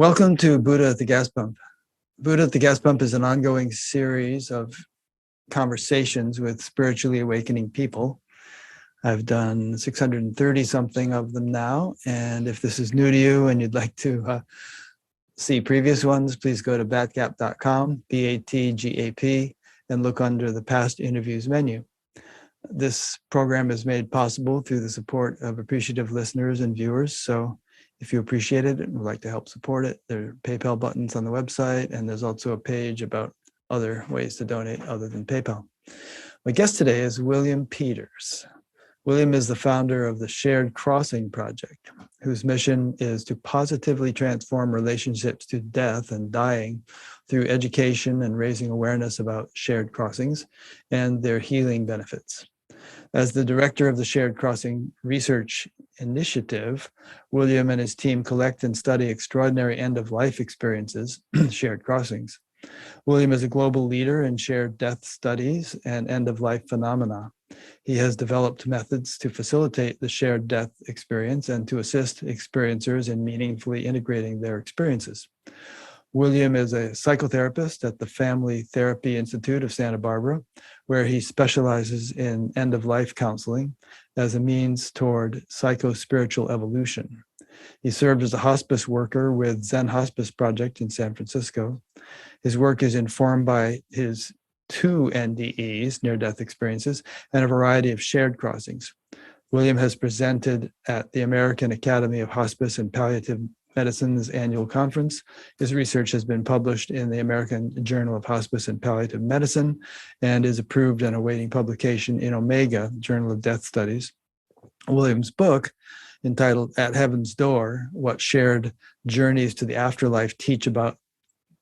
Welcome to Buddha at the Gas Pump. Buddha at the Gas Pump is an ongoing series of conversations with spiritually awakening people. I've done 630 something of them now. And if this is new to you and you'd like to see previous ones, please go to batgap.com, BATGAP, and look under the past interviews menu. This program is made possible through the support of appreciative listeners and viewers. So if you appreciate it and would like to help support it, there are PayPal buttons on the website, and there's also a page about other ways to donate other than PayPal. My guest today is William Peters. William is the founder of the Shared Crossing Project, whose mission is to positively transform relationships to death and dying through education and raising awareness about shared crossings and their healing benefits. As the director of the Shared Crossing Research Initiative, William and his team collect and study extraordinary end-of-life experiences, shared crossings. William is a global leader in shared death studies and end-of-life phenomena. He has developed methods to facilitate the shared death experience and to assist experiencers in meaningfully integrating their experiences. William is a psychotherapist at the Family Therapy Institute of Santa Barbara, where he specializes in end-of-life counseling as a means toward psycho-spiritual evolution. He served as a hospice worker with Zen Hospice Project in San Francisco. His work is informed by his 2 NDEs, near-death experiences, and a variety of shared crossings. William has presented at the American Academy of Hospice and Palliative Medicine's annual conference. His research has been published in the American Journal of Hospice and Palliative Medicine and is approved and awaiting publication in Omega, Journal of Death Studies. William's book, entitled At Heaven's Door, What Shared Journeys to the Afterlife Teach About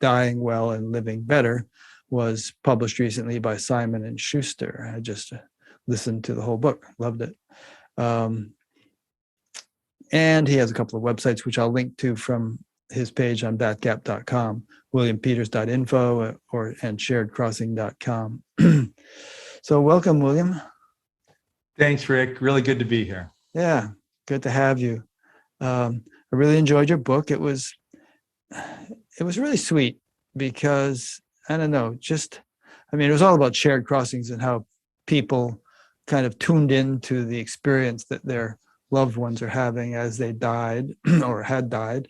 Dying Well and Living Better, was published recently by Simon & Schuster. I just listened to the whole book, loved it. And he has a couple of websites, which I'll link to from his page on batgap.com, williampeters.info and sharedcrossing.com. So welcome, William. Thanks, Rick. Really good to be here. Yeah, good to have you. I really enjoyed your book. It was really sweet because, I don't know, it was all about shared crossings and how people kind of tuned into the experience that their loved ones are having as they died or had died.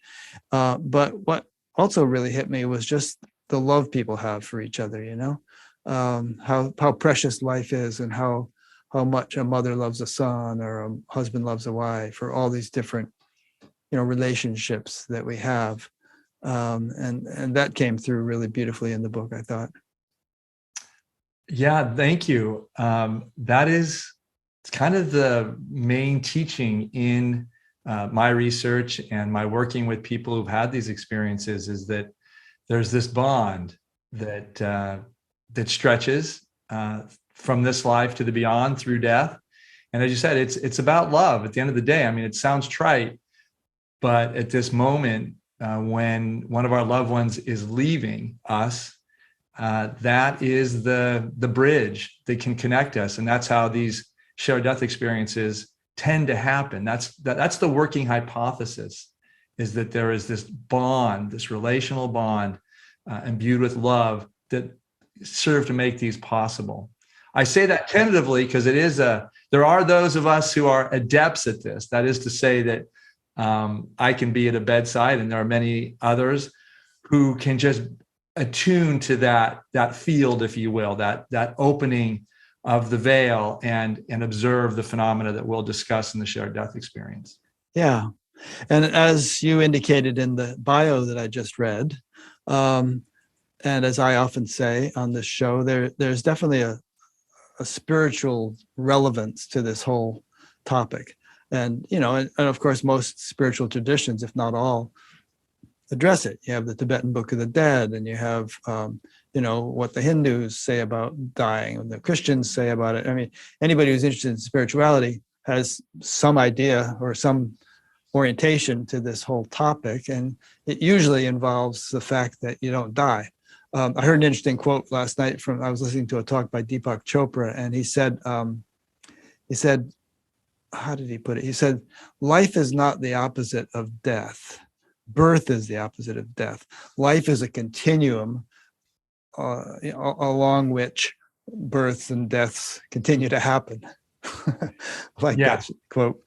But what also really hit me was just the love people have for each other, how precious life is and how much a mother loves a son or a husband loves a wife, or all these different, relationships that we have. And that came through really beautifully in the book, I thought. Yeah, thank you. It's kind of the main teaching in my research and my working with people who've had these experiences, is that there's this bond that stretches from this life to the beyond through death. And as you said, it's about love at the end of the day. I mean, it sounds trite, but at this moment, when one of our loved ones is leaving us, that is the bridge that can connect us. And that's how these shared death experiences tend to happen. That's the working hypothesis, is that there is this bond, this relational bond imbued with love that serve to make these possible. I say that tentatively because there are those of us who are adepts at this. That is to say that I can be at a bedside, and there are many others who can just attune to that field, if you will, that opening of the veil and observe the phenomena that we'll discuss in the shared death experience. Yeah. And as you indicated in the bio that I just read, and as I often say on this show, there's definitely a spiritual relevance to this whole topic. And, and of course, most spiritual traditions, if not all, address it. You have the Tibetan Book of the Dead, and you have, what the Hindus say about dying, and the Christians say about it. I mean, anybody who's interested in spirituality has some idea or some orientation to this whole topic, and it usually involves the fact that you don't die. I heard an interesting quote last night I was listening to a talk by Deepak Chopra, and he said, how did he put it? He said, life is not the opposite of death. Birth is the opposite of death. Life is a continuum along which births and deaths continue to happen. Like Yeah. that quote.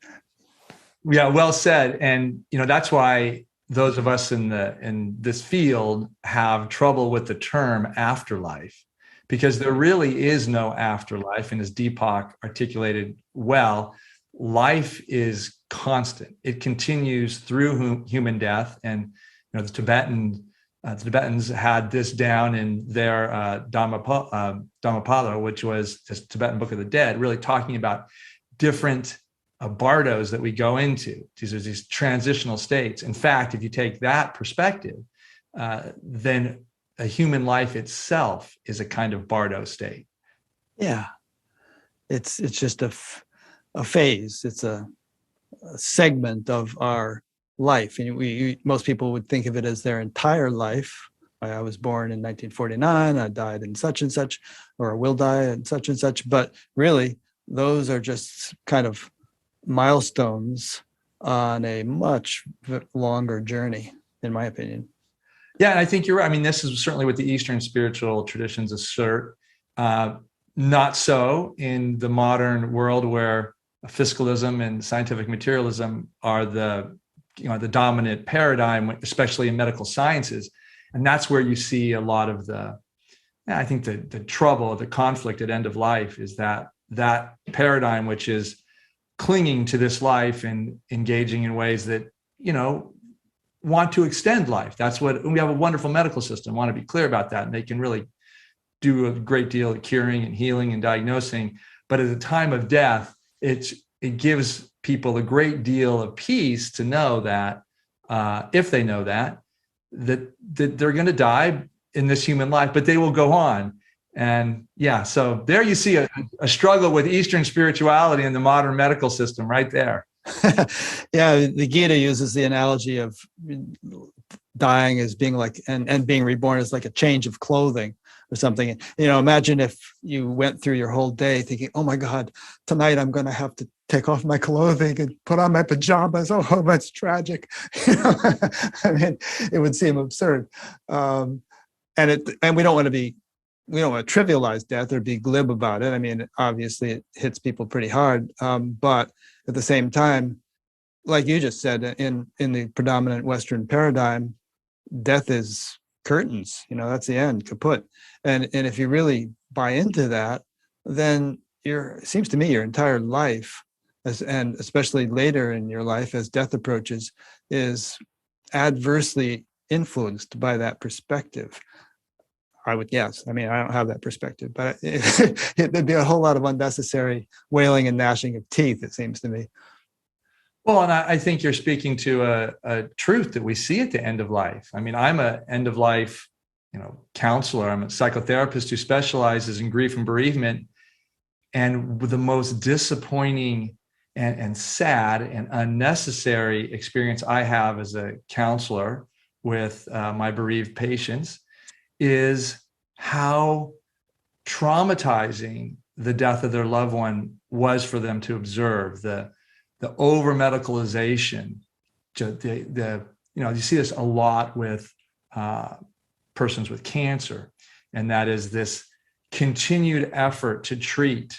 Yeah, well said. And that's why those of us in this field have trouble with the term afterlife, because there really is no afterlife. And as Deepak articulated well, life is constant. It continues through human death. And the Tibetans had this down in their Dhammapada, which was this Tibetan Book of the Dead, really talking about different bardos that we go into. These are these transitional states. In fact, if you take that perspective, then a human life itself is a kind of bardo state. Yeah, it's just a phase. It's a segment of our life, and most people would think of it as their entire life. I was born in 1949. I died in such and such, or I will die in such and such. But really, those are just kind of milestones on a much longer journey, in my opinion. Yeah, and I think you're right. I mean, this is certainly what the Eastern spiritual traditions assert. Not so in the modern world, where fiscalism and scientific materialism are the dominant paradigm, especially in medical sciences. And that's where you see a lot of I think the trouble, the conflict at end of life is that paradigm, which is clinging to this life and engaging in ways that, want to extend life. That's what we have a wonderful medical system. I want to be clear about that. And they can really do a great deal of curing and healing and diagnosing. But at the time of death, it gives people a great deal of peace to know that if they know that they're going to die in this human life, but they will go on. And yeah, so there you see a struggle with Eastern spirituality and the modern medical system right there. Yeah, the Gita uses the analogy of dying as being like, and being reborn as like a change of clothing or something. Imagine if you went through your whole day thinking, oh my God, tonight I'm going to have to take off my clothing and put on my pajamas. Oh, that's tragic. I mean, it would seem absurd. And we don't want to trivialize death or be glib about it. I mean, obviously it hits people pretty hard. But at the same time, like you just said, in the predominant Western paradigm, death is curtains. That's the end, kaput. And if you really buy into that, then it seems to me your entire life, and especially later in your life as death approaches, is adversely influenced by that perspective. I would guess. I mean, I don't have that perspective, but there'd be a whole lot of unnecessary wailing and gnashing of teeth, it seems to me. Well, and I think you're speaking to a truth that we see at the end of life. I mean, I'm an end of life, counselor. I'm a psychotherapist who specializes in grief and bereavement. And the most disappointing and sad and unnecessary experience I have as a counselor with my bereaved patients is how traumatizing the death of their loved one was for them to observe. The over medicalization, you see this a lot with persons with cancer, and that is this continued effort to treat,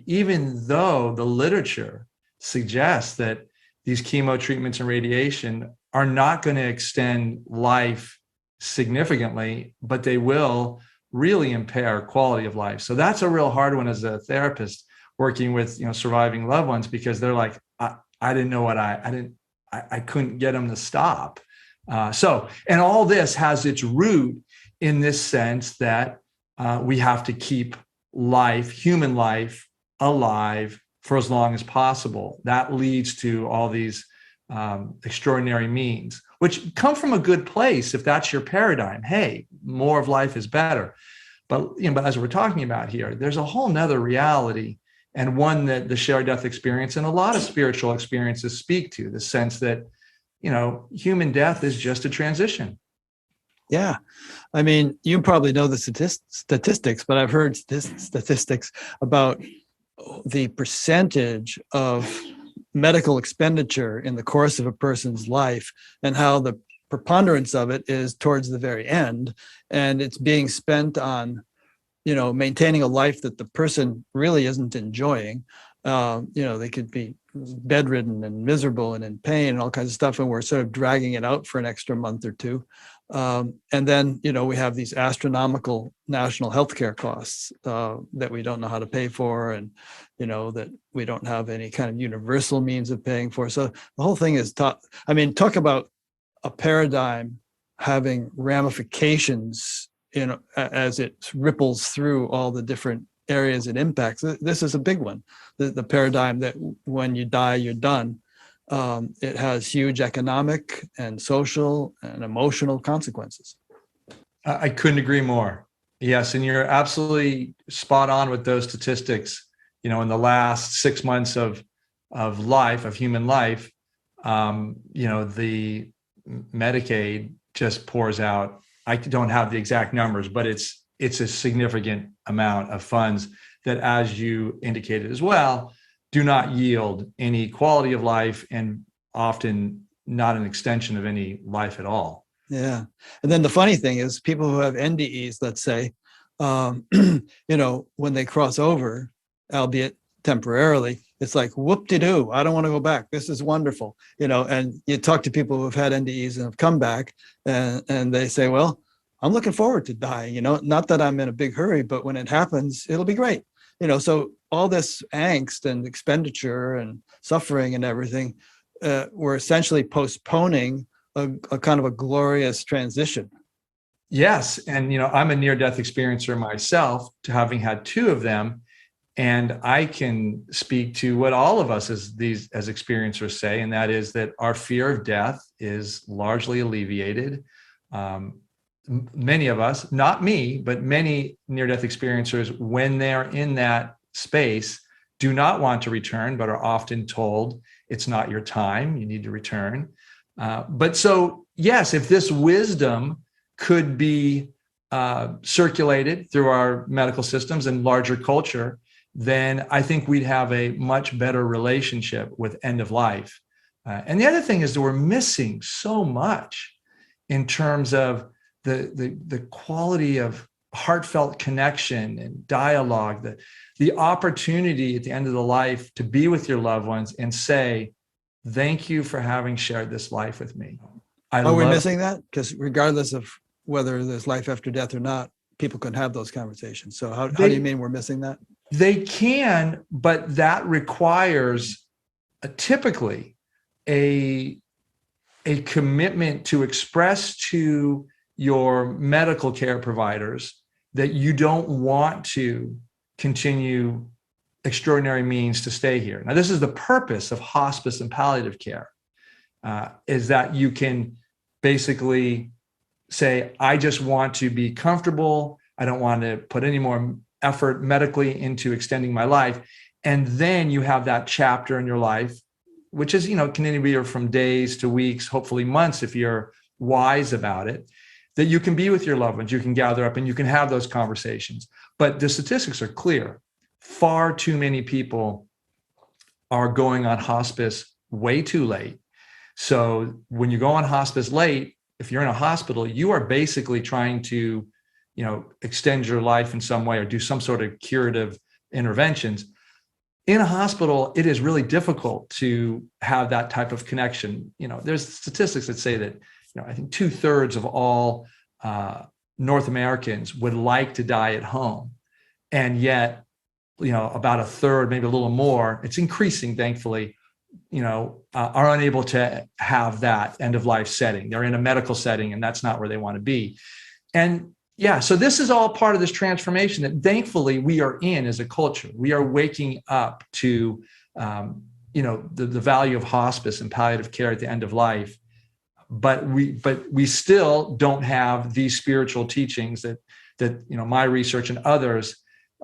even though the literature suggests that these chemo treatments and radiation are not going to extend life significantly, but they will really impair quality of life. So that's a real hard one as a therapist working with surviving loved ones, because they're like, I didn't know what I couldn't get them to stop. And all this has its root in this sense that we have to keep human life, alive for as long as possible. That leads to all these extraordinary means, which come from a good place if that's your paradigm. Hey, more of life is better. But as we're talking about here, there's a whole nother reality, and one that the shared death experience and a lot of spiritual experiences speak to, the sense that human death is just a transition. Yeah. I mean, you probably know the statistics, but I've heard statistics about the percentage of medical expenditure in the course of a person's life, and how the preponderance of it is towards the very end, and it's being spent on, maintaining a life that the person really isn't enjoying. They could be bedridden and miserable and in pain and all kinds of stuff, and we're sort of dragging it out for an extra month or two. And then, we have these astronomical national healthcare costs that we don't know how to pay for, and, that we don't have any kind of universal means of paying for. So the whole thing is talk about a paradigm having ramifications, as it ripples through all the different areas it impacts. This is a big one. The paradigm that when you die, you're done. It has huge economic and social and emotional consequences. I couldn't agree more. Yes, and you're absolutely spot on with those statistics. In the last 6 months of human life, the Medicaid just pours out. I don't have the exact numbers, but it's a significant amount of funds that, as you indicated as well, do not yield any quality of life and often not an extension of any life at all. Yeah. And then the funny thing is, people who have NDEs, let's say, when they cross over, albeit temporarily, it's like, whoop-de-doo, I don't want to go back. This is wonderful. And you talk to people who have had NDEs and have come back, and they say, well, I'm looking forward to dying, not that I'm in a big hurry, but when it happens, it'll be great. So all this angst and expenditure and suffering and everything, we're essentially postponing a kind of a glorious transition. Yes. And, I'm a near-death experiencer myself, to having had 2 of them. And I can speak to what all of us as experiencers say, and that is that our fear of death is largely alleviated. Many of us, not me, but many near-death experiencers, when they're in that space, do not want to return, but are often told it's not your time, you need to return. But so, yes, if this wisdom could be circulated through our medical systems and larger culture, then I think we'd have a much better relationship with end of life. And the other thing is that we're missing so much in terms of the quality of heartfelt connection and dialogue, the opportunity at the end of the life to be with your loved ones and say, thank you for having shared this life with me. Are we missing that? Because regardless of whether there's life after death or not, people can have those conversations. So how do you mean we're missing that? They can, but that requires typically a commitment to express to your medical care providers that you don't want to continue extraordinary means to stay here. Now, this is the purpose of hospice and palliative care, is that you can basically say, I just want to be comfortable. I don't want to put any more effort medically into extending my life. And then you have that chapter in your life, which is, can anywhere from days to weeks, hopefully months, if you're wise about it, that you can be with your loved ones, you can gather up and you can have those conversations. But the statistics are clear. Far too many people are going on hospice way too late. So when you go on hospice late, if you're in a hospital, you are basically trying to, extend your life in some way or do some sort of curative interventions. In a hospital, it is really difficult to have that type of connection. There's statistics that say that, I think 2/3 of all North Americans would like to die at home. And yet, about 1/3, maybe a little more, it's increasing, thankfully, are unable to have that end of life setting. They're in a medical setting and that's not where they want to be. And yeah, so this is all part of this transformation that thankfully we are in as a culture. We are waking up to, the value of hospice and palliative care at the end of life. But we still don't have these spiritual teachings that my research and others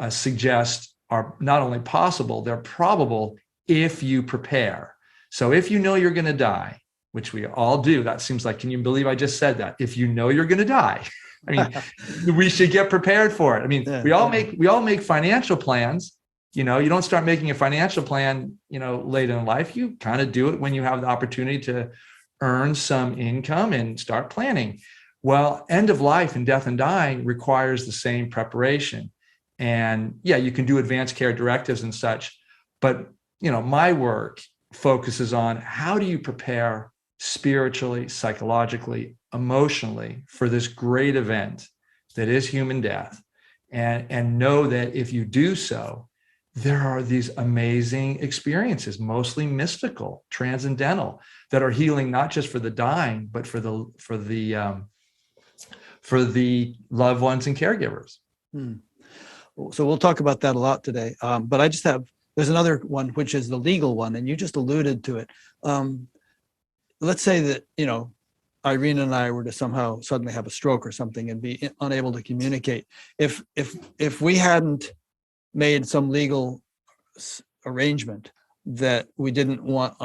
suggest are not only possible, they're probable if you prepare. So if you know you're going to die, which we all do, that seems like, can you believe I just said that? If you know you're going to die, I mean, we should get prepared for it. I mean, we all make financial plans. You don't start making a financial plan, late in life. You kind of do it when you have the opportunity to earn some income and start planning. Well, end of life and death and dying requires the same preparation. And yeah, you can do advanced care directives and such, but my work focuses on how do you prepare spiritually, psychologically, emotionally for this great event that is human death, and know that if you do so, there are these amazing experiences, mostly mystical, transcendental, that are healing not just for the dying, but for the loved ones and caregivers. So we'll talk about that a lot today. But there's another one, which is the legal one, and you just alluded to it. Let's say that, Irene and I were to somehow suddenly have a stroke or something and be unable to communicate. If we hadn't made some legal arrangement that we didn't want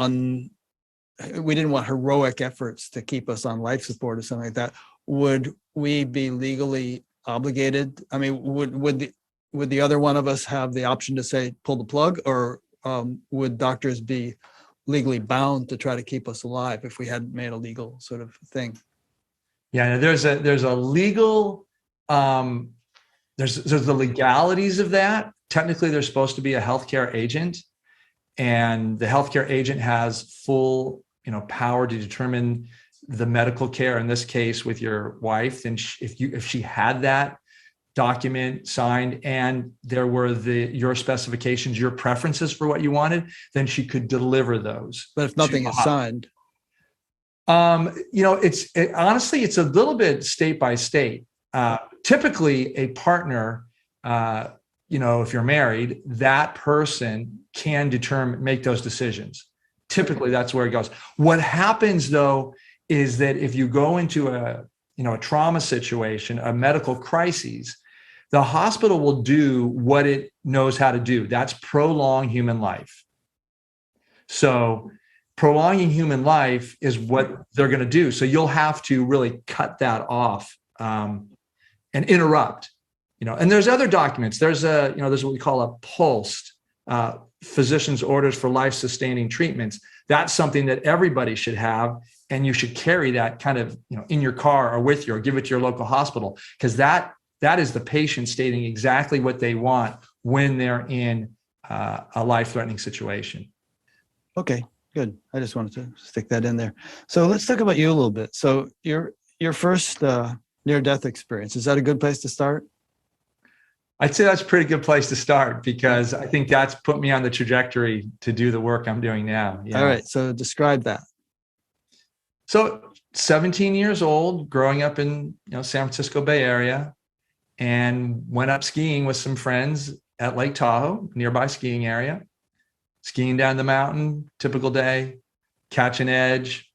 heroic efforts to keep us on life support or something like that, would we be legally obligated? I mean, would the other one of us have the option to say pull the plug, or would doctors be legally bound to try to keep us alive if we hadn't made a legal sort of thing? Yeah, there's a legal there's the legalities of that. Technically, there's supposed to be a healthcare agent, and the healthcare agent has full power to determine the medical care. In this case, with your wife, then if she had that document signed and there were your specifications, your preferences for what you wanted, then she could deliver those. But if nothing is signed, honestly, it's a little bit state by state. Typically, a partner, if you're married, that person can make those decisions. Typically, that's where it goes. What happens though is that if you go into a trauma situation, a medical crisis, the hospital will do what it knows how to do. That's prolong human life. So prolonging human life is what they're going to do. So you'll have to really cut that off and interrupt. And there's other documents. There's what we call a POLST, physician's orders for life-sustaining treatments. That's something that everybody should have, and you should carry that kind of in your car or with you, or give it to your local hospital, because that is the patient stating exactly what they want when they're in a life-threatening situation. Okay, good. I just wanted to stick that in there. So let's talk about you a little bit. So your first near-death experience, is that a good place to start? I'd say that's a pretty good place to start, because I think that's put me on the trajectory to do the work I'm doing now. Yeah. All right. So describe that. So 17 years old, growing up in San Francisco Bay Area, and went up skiing with some friends at Lake Tahoe, nearby skiing area, skiing down the mountain, typical day, catch an edge,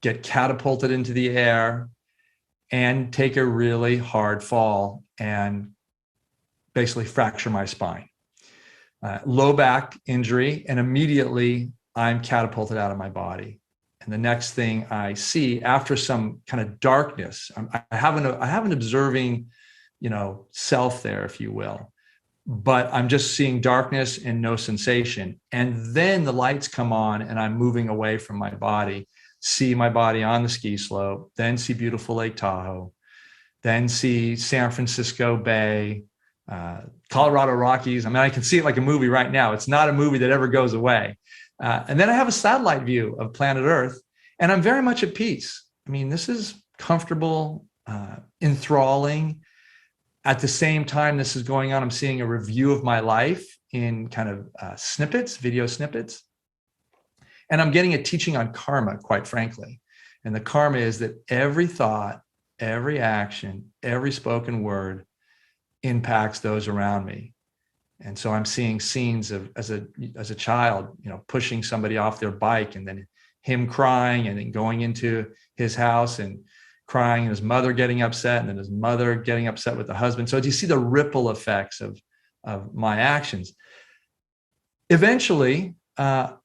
get catapulted into the air, and take a really hard fall and basically fracture my spine. Low back injury, and immediately I'm catapulted out of my body. And the next thing I see, after some kind of darkness, I have an observing, self there, if you will, but I'm just seeing darkness and no sensation. And then the lights come on and I'm moving away from my body, see my body on the ski slope, then see beautiful Lake Tahoe, then see San Francisco Bay, Colorado Rockies. I mean, I can see it like a movie right now. It's not a movie that ever goes away. And then I have a satellite view of planet Earth, and I'm very much at peace. I mean, this is comfortable, enthralling. At the same time this is going on, I'm seeing a review of my life in kind of snippets, video snippets. And I'm getting a teaching on karma, quite frankly. And the karma is that every thought, every action, every spoken word impacts those around me. And so I'm seeing scenes of as a child, pushing somebody off their bike, and then him crying, and then going into his house and crying, and his mother getting upset, and then his mother getting upset with the husband. So do you see the ripple effects of my actions? Eventually, at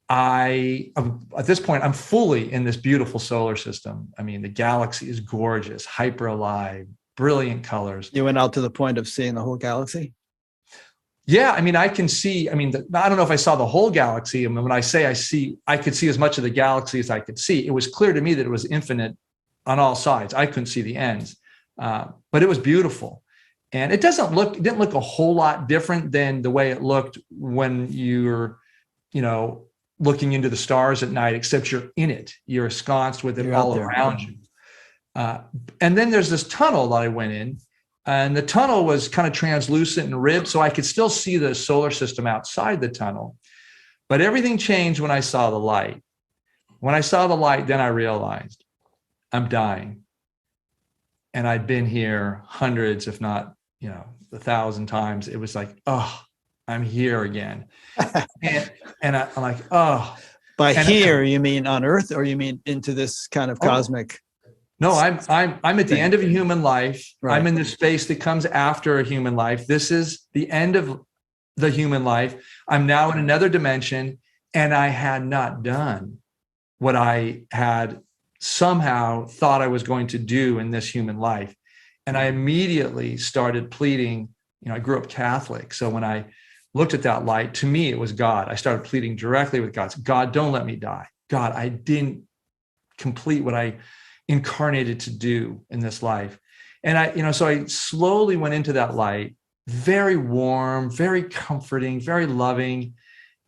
this point, I'm fully in this beautiful solar system. I mean, the galaxy is gorgeous, hyper alive, brilliant colors. You went out to the point of seeing the whole galaxy? Yeah, I mean, I can see. I mean, I don't know if I saw the whole galaxy. I mean, when I say I could see as much of the galaxy as I could see. It was clear to me that it was infinite on all sides. I couldn't see the ends, but it was beautiful, and it didn't look a whole lot different than the way it looked when you're, looking into the stars at night. Except you're in it. You're ensconced with it all around you. And then there's this tunnel that I went in. And the tunnel was kind of translucent and ribbed, so I could still see the solar system outside the tunnel. But everything changed when I saw the light. When I saw the light, then I realized I'm dying. And I'd been here hundreds, if not, 1,000 times. It was like, oh, I'm here again. and I'm like, oh. By here, you mean on Earth, or you mean into this kind of cosmic? No, I'm at the end of a human life. Right. I'm in the space that comes after a human life. This is the end of the human life. I'm now in another dimension, and I had not done what I had somehow thought I was going to do in this human life. And I immediately started pleading. I grew up Catholic. So when I looked at that light, to me, it was God. I started pleading directly with God. God, don't let me die. God, I didn't complete what I incarnated to do in this life. And so I slowly went into that light, very warm, very comforting, very loving.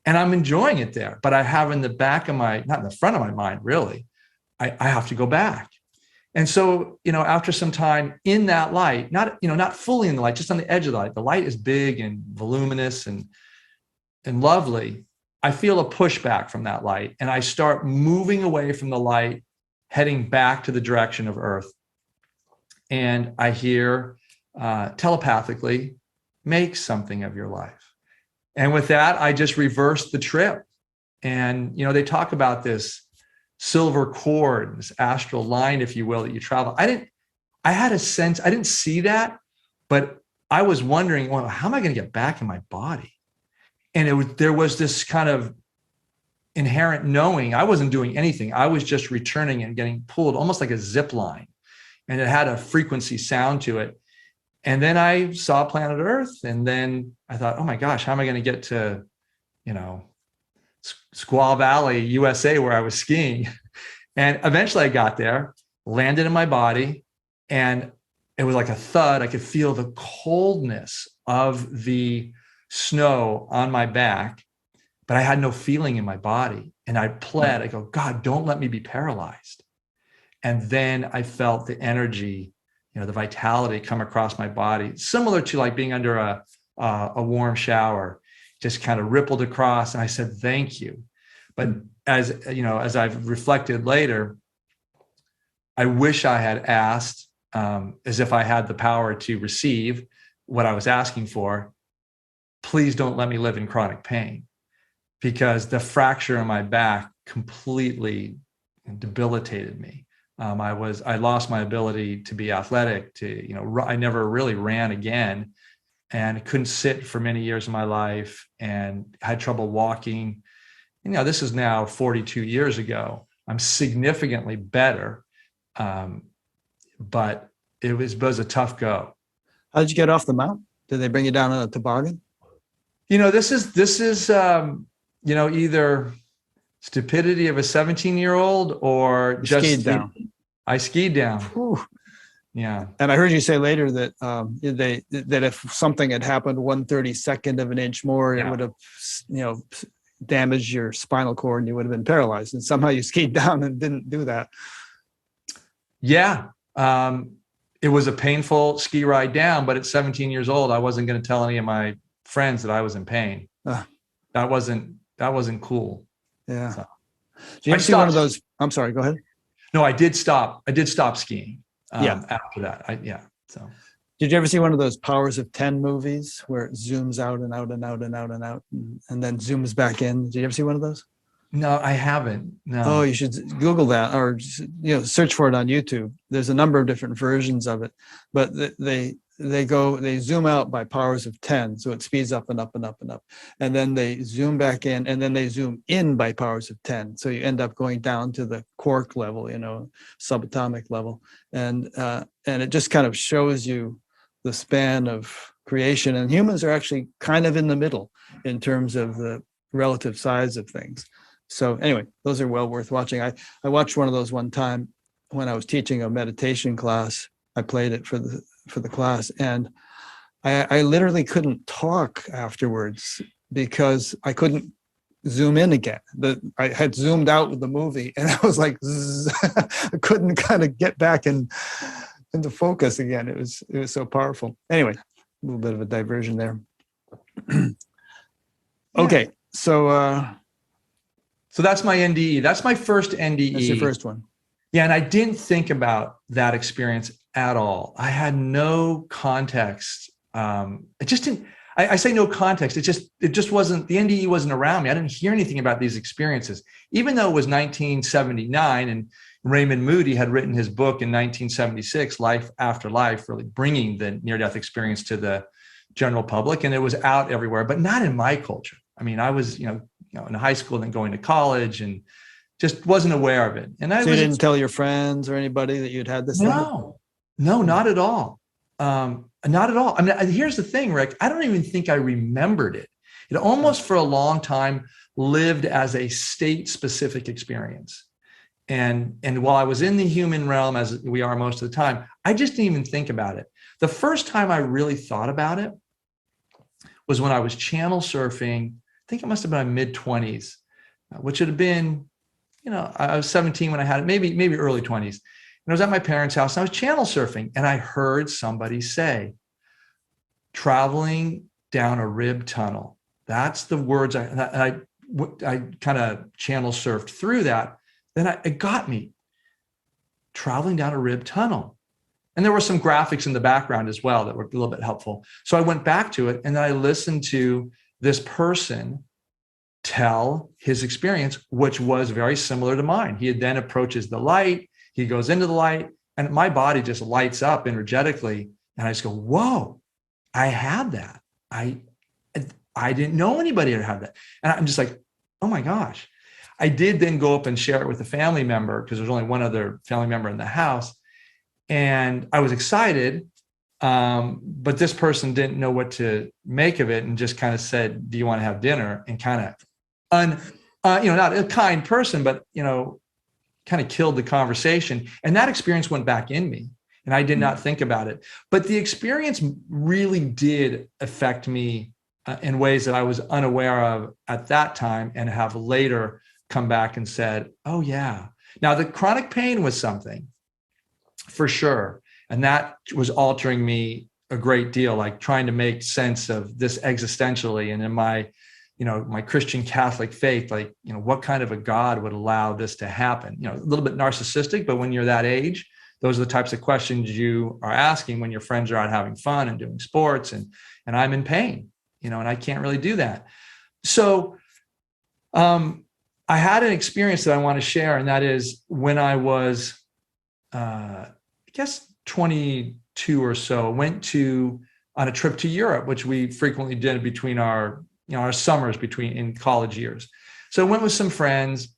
And I'm enjoying it there. But I have in the back of not in the front of my mind, really, I have to go back. And so, after some time in that light, not fully in the light, just on the edge of the light is big and voluminous and lovely. I feel a pushback from that light, and I start moving away from the light, heading back to the direction of Earth. And I hear telepathically, make something of your life. And with that, I just reversed the trip. And, they talk about this silver cord, this astral line, if you will, that you travel. I had a sense, I didn't see that, but I was wondering, well, how am I going to get back in my body? And there was this kind of inherent knowing. I wasn't doing anything. I was just returning and getting pulled almost like a zip line. And it had a frequency sound to it. And then I saw planet Earth. And then I thought, oh my gosh, how am I going to get to, Squaw Valley, USA, where I was skiing? And eventually I got there, landed in my body, and it was like a thud. I could feel the coldness of the snow on my back, but I had no feeling in my body. And I pled, I go, God, don't let me be paralyzed. And then I felt the energy, the vitality come across my body, similar to like being under a warm shower, just kind of rippled across. And I said, thank you. But as I've reflected later, I wish I had asked, as if I had the power to receive what I was asking for, please don't let me live in chronic pain, because the fracture in my back completely debilitated me. I lost my ability to be athletic, I never really ran again, and couldn't sit for many years of my life, and had trouble walking. This is now 42 years ago. I'm significantly better, but it was a tough go. How did you get off the mount? Did they bring you down on a toboggan? This is either stupidity of a 17-year-old or just skied down. I skied down. Whew. Yeah. And I heard you say later that that if something had happened 1/32 of an inch more, it would have, damaged your spinal cord and you would have been paralyzed. And somehow you skied down and didn't do that. Yeah. It was a painful ski ride down, but at 17 years old, I wasn't going to tell any of my friends that I was in pain. That wasn't cool. Yeah. So, did you ever see one of those? I'm sorry, go ahead. No, I did stop skiing. Yeah. After that. So did you ever see one of those Powers of 10 movies where it zooms out and out and out and out and out and then zooms back in? Did you ever see one of those? No, I haven't. No. Oh, you should Google that, or search for it on YouTube. There's a number of different versions of it, but they zoom out by powers of 10, so it speeds up and up and up and up, and then they zoom back in, and then they zoom in by powers of 10, so you end up going down to the quark level, subatomic level, and it just kind of shows you the span of creation. And humans are actually kind of in the middle in terms of the relative size of things. So anyway, those are well worth watching. I watched one of those one time when I was teaching a meditation class. I played it for the class, and I literally couldn't talk afterwards because I couldn't zoom in again. I had zoomed out with the movie, and I was like, I couldn't kind of get back into focus again. It was so powerful. Anyway, a little bit of a diversion there. Okay, so that's my NDE. That's my first NDE. That's your first one. Yeah, and I didn't think about that experience at all. I had no context. It just didn't. I say no context. It just wasn't. The NDE wasn't around me. I didn't hear anything about these experiences, even though it was 1979 and Raymond Moody had written his book in 1976, Life After Life, really bringing the near-death experience to the general public, and it was out everywhere, but not in my culture. I mean, I was, in high school and going to college, and just wasn't aware of it. And so you didn't tell your friends or anybody that you'd had this? No, not at all. Not at all. I mean, here's the thing, Rick. I don't even think I remembered it. It almost for a long time lived as a state-specific experience. And while I was in the human realm, as we are most of the time, I just didn't even think about it. The first time I really thought about it was when I was channel surfing. I think it must have been my mid-20s, which would have been, I was 17 when I had it, maybe early 20s. And I was at my parents' house and I was channel surfing, and I heard somebody say, traveling down a rib tunnel. That's the words I kind of channel surfed through that. Then it got me, traveling down a rib tunnel. And there were some graphics in the background as well that were a little bit helpful. So I went back to it, and then I listened to this person tell his experience, which was very similar to mine. He then approaches the light, he goes into the light, and my body just lights up energetically. And I just go, whoa, I had that. I didn't know anybody had had that. And I'm just like, oh my gosh. I did then go up and share it with a family member, because there's only one other family member in the house. And I was excited, but this person didn't know what to make of it, and just kind of said, do you want to have dinner? And kind of, not a kind person, but, kind of killed the conversation. And that experience went back in me, and I did not think about it. But the experience really did affect me in ways that I was unaware of at that time, and have later come back and said, oh yeah. Now the chronic pain was something for sure. And that was altering me a great deal, like trying to make sense of this existentially. And in my, my Christian Catholic faith, like, what kind of a God would allow this to happen? A little bit narcissistic, but when you're that age, those are the types of questions you are asking when your friends are out having fun and doing sports, and I'm in pain, and I can't really do that. So, I had an experience that I want to share, and that is when I was, I guess 22 or so, went on a trip to Europe, which we frequently did between our summers in college years. So I went with some friends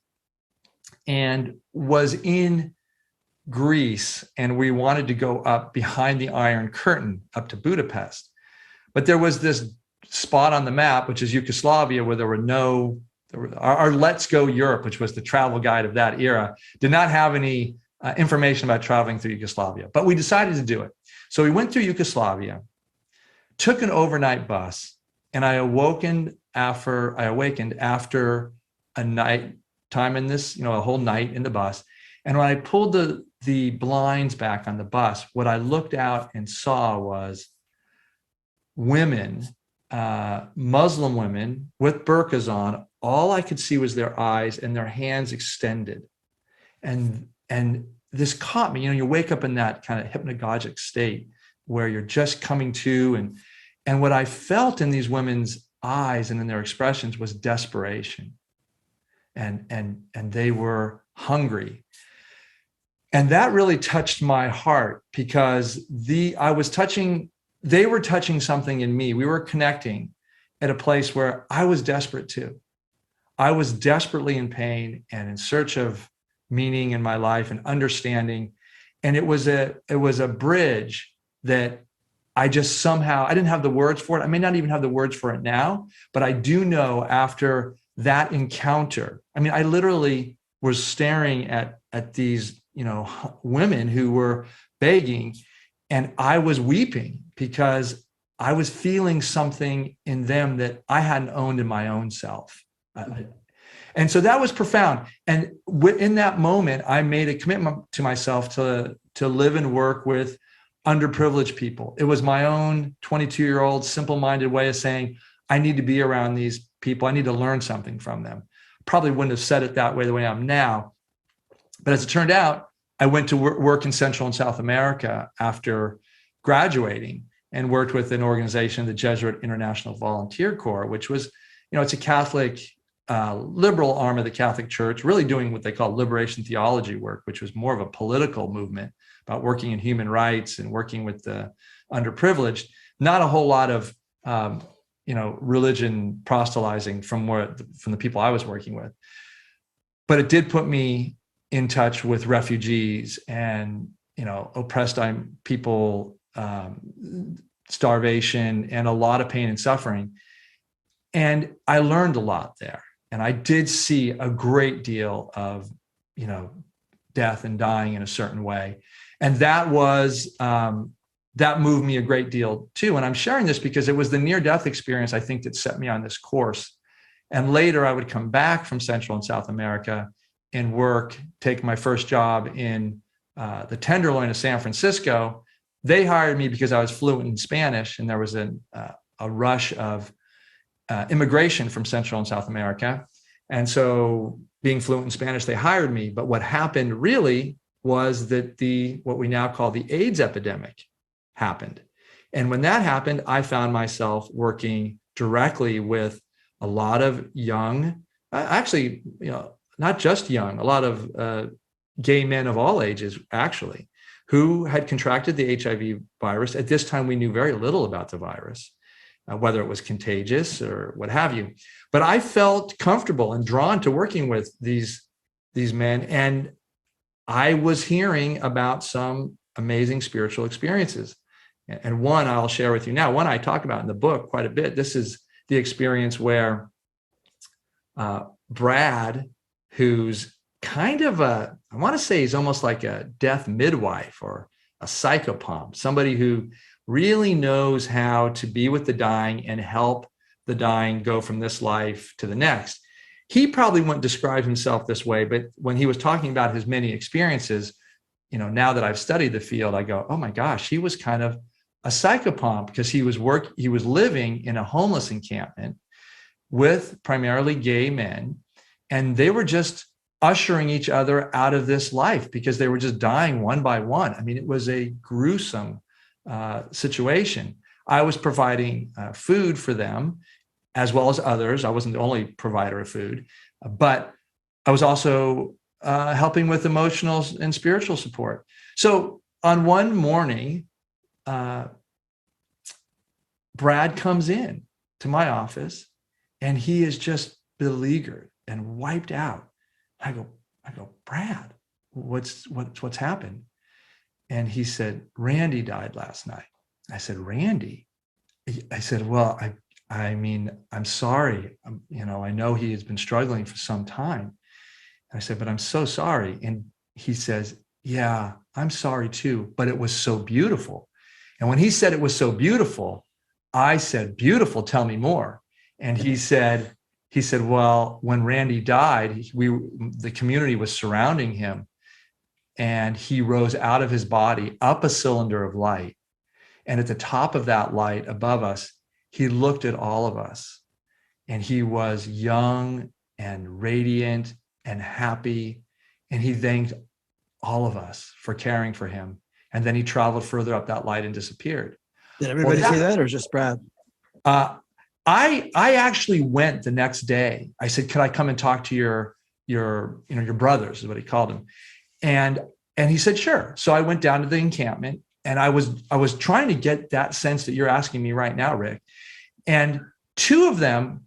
and was in Greece, and we wanted to go up behind the Iron Curtain up to Budapest. But there was this spot on the map, which is Yugoslavia, where our Let's Go Europe, which was the travel guide of that era, did not have any information about traveling through Yugoslavia, but we decided to do it. So we went through Yugoslavia, took an overnight bus, and I awakened after a night time in this, a whole night in the bus. And when I pulled the blinds back on the bus, what I looked out and saw was women, Muslim women with burqas on. All I could see was their eyes and their hands extended. And this caught me. You wake up in that kind of hypnagogic state where you're just coming to, and what I felt in these women's eyes and in their expressions was desperation. And they were hungry. And that really touched my heart, because they were touching something in me. We were connecting at a place where I was desperate too. I was desperately in pain and in search of meaning in my life and understanding. And it was a bridge that I just somehow, I didn't have the words for it. I may not even have the words for it now, but I do know after that encounter, I mean, I literally was staring at these, women who were begging, and I was weeping because I was feeling something in them that I hadn't owned in my own self. And so that was profound. And in that moment, I made a commitment to myself to live and work with underprivileged people. It was my own 22-year-old simple-minded way of saying, I need to be around these people. I need to learn something from them. Probably wouldn't have said it that way the way I am now. But as it turned out, I went to work in Central and South America after graduating and worked with an organization, the Jesuit International Volunteer Corps, which was, it's a Catholic, liberal arm of the Catholic Church, really doing what they call liberation theology work, which was more of a political movement about working in human rights and working with the underprivileged. Not a whole lot of, religion proselytizing from the people I was working with. But it did put me in touch with refugees and, oppressed people, starvation, and a lot of pain and suffering. And I learned a lot there. And I did see a great deal of, death and dying in a certain way. And that was, that moved me a great deal too. And I'm sharing this because it was the near-death experience, I think, that set me on this course. And later I would come back from Central and South America and take my first job in the Tenderloin of San Francisco. They hired me because I was fluent in Spanish, and there was a rush of immigration from Central and South America. And so being fluent in Spanish, they hired me. But what happened really was that what we now call the AIDS epidemic happened. And when that happened, I found myself working directly with a lot of young, actually, not just young, a lot of gay men of all ages, actually, who had contracted the HIV virus. At this time, we knew very little about the virus, whether it was contagious or what have you. But I felt comfortable and drawn to working with these men. And I was hearing about some amazing spiritual experiences. And one I'll share with you now, one I talk about in the book quite a bit. This is the experience where Brad, who's kind of I want to say he's almost like a death midwife or a psychopomp, somebody who really knows how to be with the dying and help the dying go from this life to the next. He probably wouldn't describe himself this way, but when he was talking about his many experiences, now that I've studied the field, I go, oh my gosh, he was kind of a psychopomp because he was living in a homeless encampment with primarily gay men, and they were just ushering each other out of this life because they were just dying one by one. I mean, it was a gruesome situation. I was providing food for them as well as others. I wasn't the only provider of food, but I was also helping with emotional and spiritual support. So on one morning, Brad comes in to my office and he is just beleaguered and wiped out. I go, Brad, what's happened? And he said, Randy died last night. I said, Randy? I said, well, I mean, I'm sorry. I know he has been struggling for some time. I said, but I'm so sorry. And he says, yeah, I'm sorry too, but it was so beautiful. And when he said it was so beautiful, I said, beautiful, tell me more. And he said, well, when Randy died, the community was surrounding him, and he rose out of his body up a cylinder of light. And at the top of that light above us, he looked at all of us, and he was young and radiant and happy. And he thanked all of us for caring for him. And then he traveled further up that light and disappeared. Did everybody see that, or just Brad? I actually went the next day. I said, could I come and talk to your brothers, is what he called them. And he said, sure. So I went down to the encampment, and I was trying to get that sense that you're asking me right now, Rick. And two of them,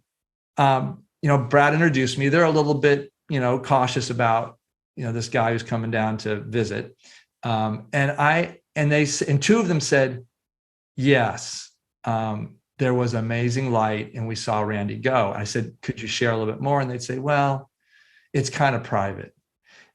Brad introduced me. They're a little bit, cautious about, this guy who's coming down to visit. And two of them said, yes, there was amazing light and we saw Randy go. I said, could you share a little bit more? And they'd say, well, it's kind of private.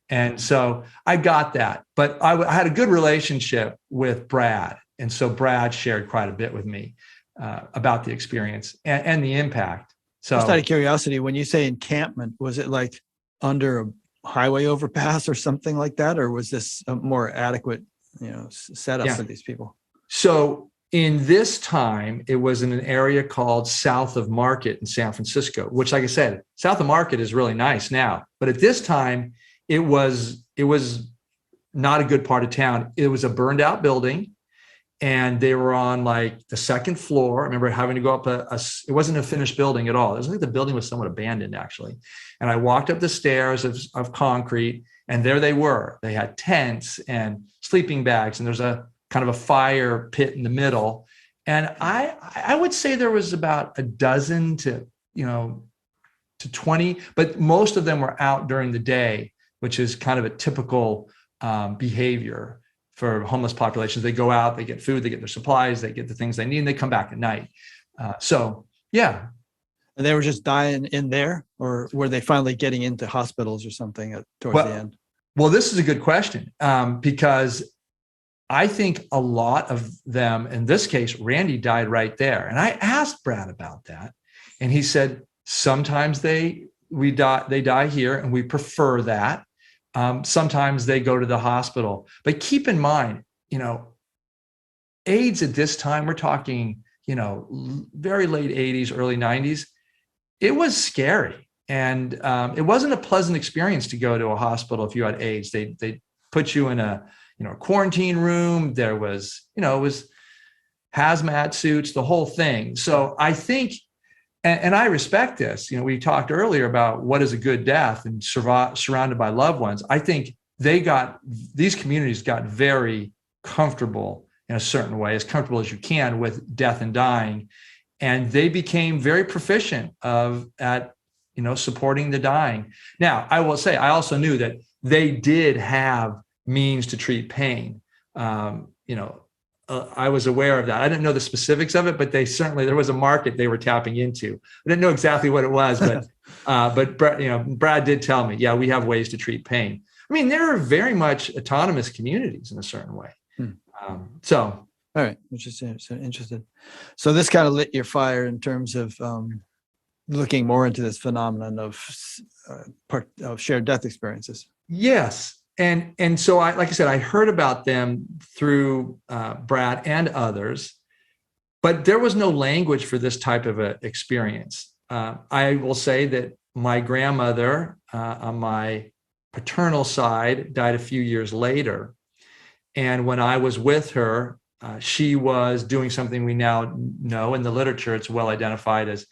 And so I got that, but I had a good relationship with Brad. And so Brad shared quite a bit with me about the experience and the impact. So just out of curiosity, when you say encampment, was it like under a highway overpass or something like that? Or was this a more adequate, setup for these people? So in this time, it was in an area called South of Market in San Francisco, which, like I said, South of Market is really nice now. But at this time, it was not a good part of town. It was a burned out building, and they were on like the second floor. I remember having to go up it wasn't a finished building at all. It was like the building was somewhat abandoned, actually. And I walked up the stairs of concrete, and there they were. They had tents and sleeping bags, and there's a kind of a fire pit in the middle. And I would say there was about a dozen to 20, but most of them were out during the day, which is kind of a typical behavior for homeless populations. They go out, they get food, they get their supplies, they get the things they need, and they come back at night. Yeah. And they were just dying in there, or were they finally getting into hospitals or something towards the end? Well, this is a good question, because I think a lot of them, in this case, Randy died right there. And I asked Brad about that, and he said, sometimes they die here, and we prefer that. Sometimes they go to the hospital. But keep in mind, AIDS at this time, we're talking, very late 80s, early 90s, it was scary. And it wasn't a pleasant experience to go to a hospital if you had AIDS. They put you in a quarantine room. There was, it was hazmat suits, the whole thing. So I think, and I respect this, we talked earlier about what is a good death and surrounded by loved ones. I think these communities got very comfortable in a certain way, as comfortable as you can with death and dying. And they became very proficient at supporting the dying. Now, I will say, I also knew that they did have means to treat pain. I was aware of that. I didn't know the specifics of it, but there was a market they were tapping into. I didn't know exactly what it was, but Brad did tell me, yeah, we have ways to treat pain. I mean, there are very much autonomous communities in a certain way. All right, interested. So this kind of lit your fire in terms of looking more into this phenomenon of shared death experiences. Yes. And so like I said, I heard about them through Brad and others, but there was no language for this type of a experience. I will say that my grandmother on my paternal side died a few years later. And when I was with her, she was doing something we now know in the literature, it's well identified as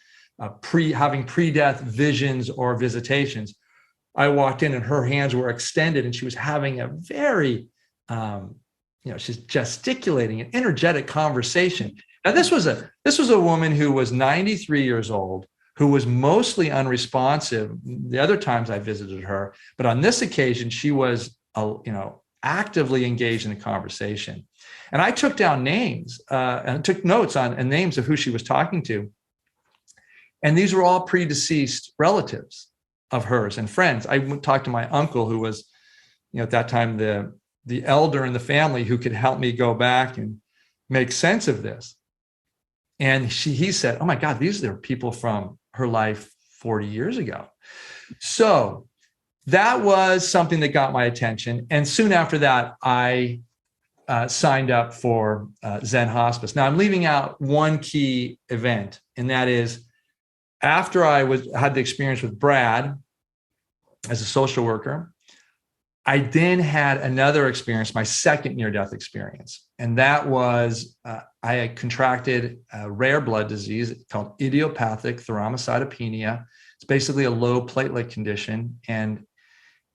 having pre-death visions or visitations. I walked in and her hands were extended and she was having a very, she's gesticulating an energetic conversation. Now, this was a woman who was 93 years old, who was mostly unresponsive the other times I visited her. But on this occasion, she was, actively engaged in the conversation. And I took down names and took notes on names of who she was talking to. And these were all predeceased relatives of hers and friends. I talked to my uncle, who was, at that time, the elder in the family who could help me go back and make sense of this. And he said, oh my God, these are people from her life 40 years ago. So that was something that got my attention. And soon after that, I signed up for Zen Hospice. Now I'm leaving out one key event, and that is after I had the experience with Brad as a social worker, I then had another experience, my second near-death experience. And that was, I had contracted a rare blood disease called idiopathic thrombocytopenia. It's basically a low platelet condition, and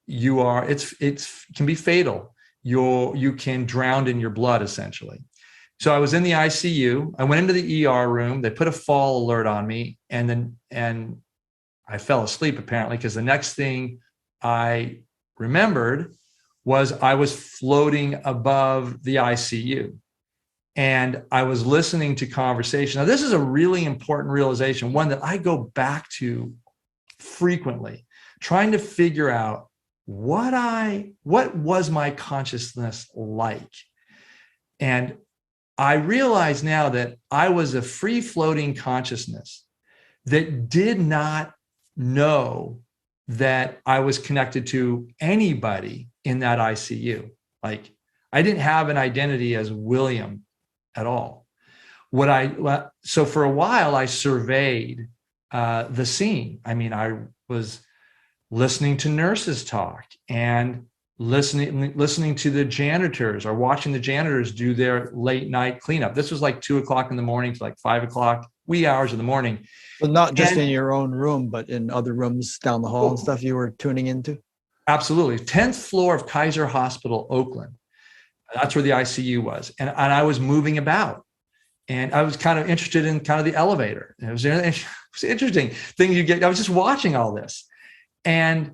it can be fatal. You can drown in your blood, essentially. So I was in the ICU. I went into the ER room. They put a fall alert on me, and I fell asleep apparently, because the next thing I remembered was I was floating above the ICU. And I was listening to conversation. Now, this is a really important realization, one that I go back to frequently, trying to figure out what was my consciousness like. And I realize now that I was a free-floating consciousness that did not know that I was connected to anybody in that ICU. Like, I didn't have an identity as William at all. So for a while, I surveyed the scene. I mean, I was listening to nurses talk and listening to the janitors, or watching the janitors do their late night cleanup. This was like 2:00 in the morning to like 5:00, wee hours of the morning. But not just in your own room, but in other rooms down the hall and stuff you were tuning into? Absolutely. 10th floor of Kaiser Hospital, Oakland. That's where the ICU was. And I was moving about. And I was kind of interested in kind of the elevator. It was an interesting thing you get. I was just watching all this. And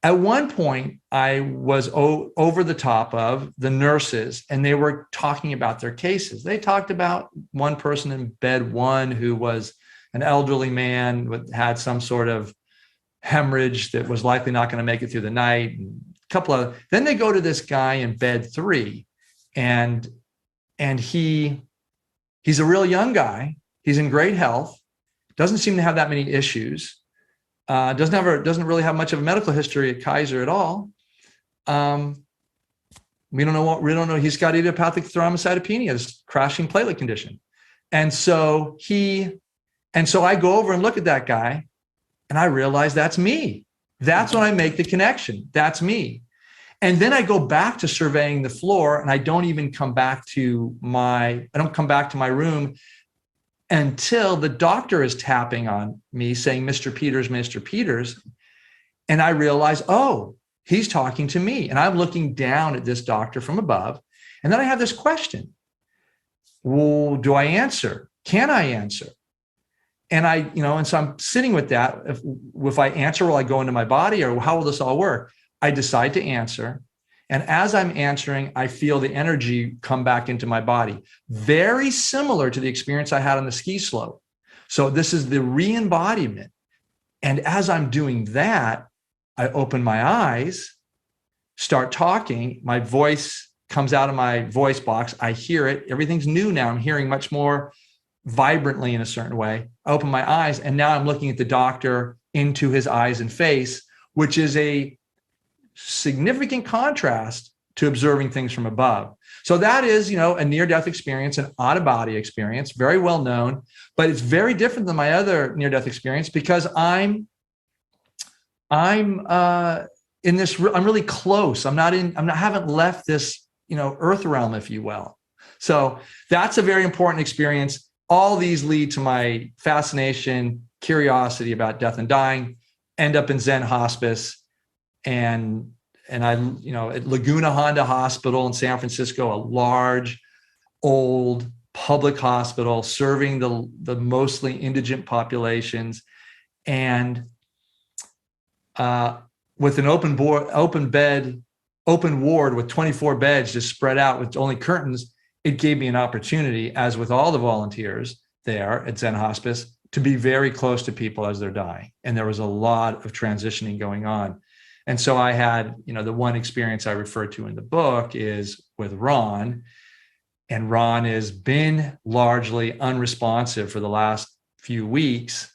at one point, I was over the top of the nurses, and they were talking about their cases. They talked about one person in bed 1 who was an elderly man who had some sort of hemorrhage that was likely not going to make it through the night. And a couple of, then they go to this guy in bed 3, and he's a real young guy. He's in great health, doesn't seem to have that many issues. Doesn't really have much of a medical history at Kaiser at all. We don't know. He's got idiopathic thrombocytopenia, this crashing platelet condition. And so I go over and look at that guy, and I realize that's me. That's when I make the connection. That's me. And then I go back to surveying the floor, and I don't come back to my room until the doctor is tapping on me saying, Mr. Peters, Mr. Peters. And I realize, oh, he's talking to me. And I'm looking down at this doctor from above. And then I have this question. Well, do I answer? Can I answer? And and so I'm sitting with that. If I answer, will I go into my body, or how will this all work? I decide to answer. And as I'm answering, I feel the energy come back into my body, very similar to the experience I had on the ski slope. So this is the re-embodiment. And as I'm doing that, I open my eyes, start talking. My voice comes out of my voice box. I hear it. Everything's new now. I'm hearing much more vibrantly in a certain way. I open my eyes, and now I'm looking at the doctor into his eyes and face, which is a significant contrast to observing things from above. So that is, a near-death experience, an out-of-body experience, very well known, but it's very different than my other near-death experience because I'm in this. I'm really close. Haven't left this, earth realm, if you will. So that's a very important experience. All these lead to my fascination, curiosity about death and dying. End up in Zen hospice. And I, at Laguna Honda Hospital in San Francisco, a large, old public hospital serving the mostly indigent populations, and with an open ward with 24 beds just spread out with only curtains, it gave me an opportunity, as with all the volunteers there at Zen Hospice, to be very close to people as they're dying. And there was a lot of transitioning going on. And so I had, the one experience I refer to in the book is with Ron. And Ron has been largely unresponsive for the last few weeks.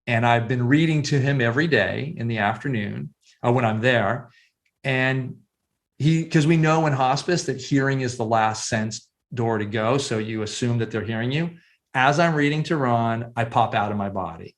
And I've been reading to him every day in the afternoon when I'm there. And because we know in hospice that hearing is the last sense door to go. So you assume that they're hearing you. As I'm reading to Ron, I pop out of my body.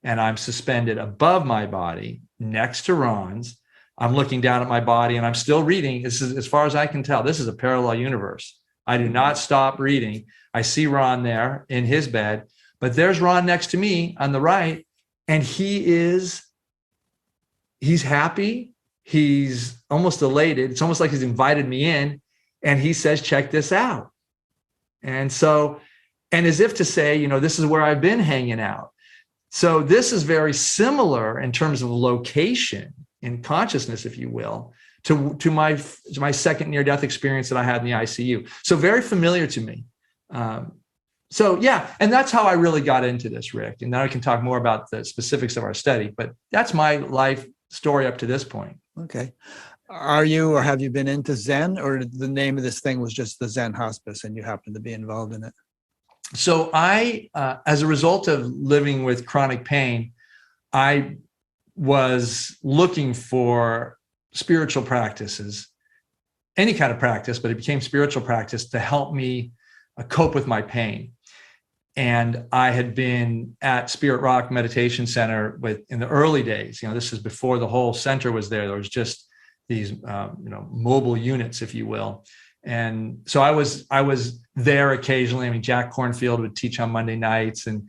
And I'm suspended above my body next to Ron's. I'm looking down at my body, and I'm still reading. This is, as far as I can tell, this is a parallel universe. I do not stop reading. I see Ron there in his bed, but there's Ron next to me on the right. And he's happy. He's almost elated. It's almost like he's invited me in, and he says, check this out. And so, and as if to say, this is where I've been hanging out. So this is very similar in terms of location in consciousness, if you will, to my second near-death experience that I had in the ICU. So very familiar to me. So yeah, and that's how I really got into this, Rick. And now I can talk more about the specifics of our study, but that's my life story up to this point. Okay. Are you or have you been into Zen, or the name of this thing was just the Zen Hospice and you happen to be involved in it? So I, as a result of living with chronic pain, I was looking for spiritual practices, any kind of practice, but it became spiritual practice to help me cope with my pain. And I had been at Spirit Rock Meditation Center in the early days. This is before the whole center was there. There was just these, mobile units, if you will. And so I was there occasionally. I mean, Jack Cornfield would teach on Monday nights, and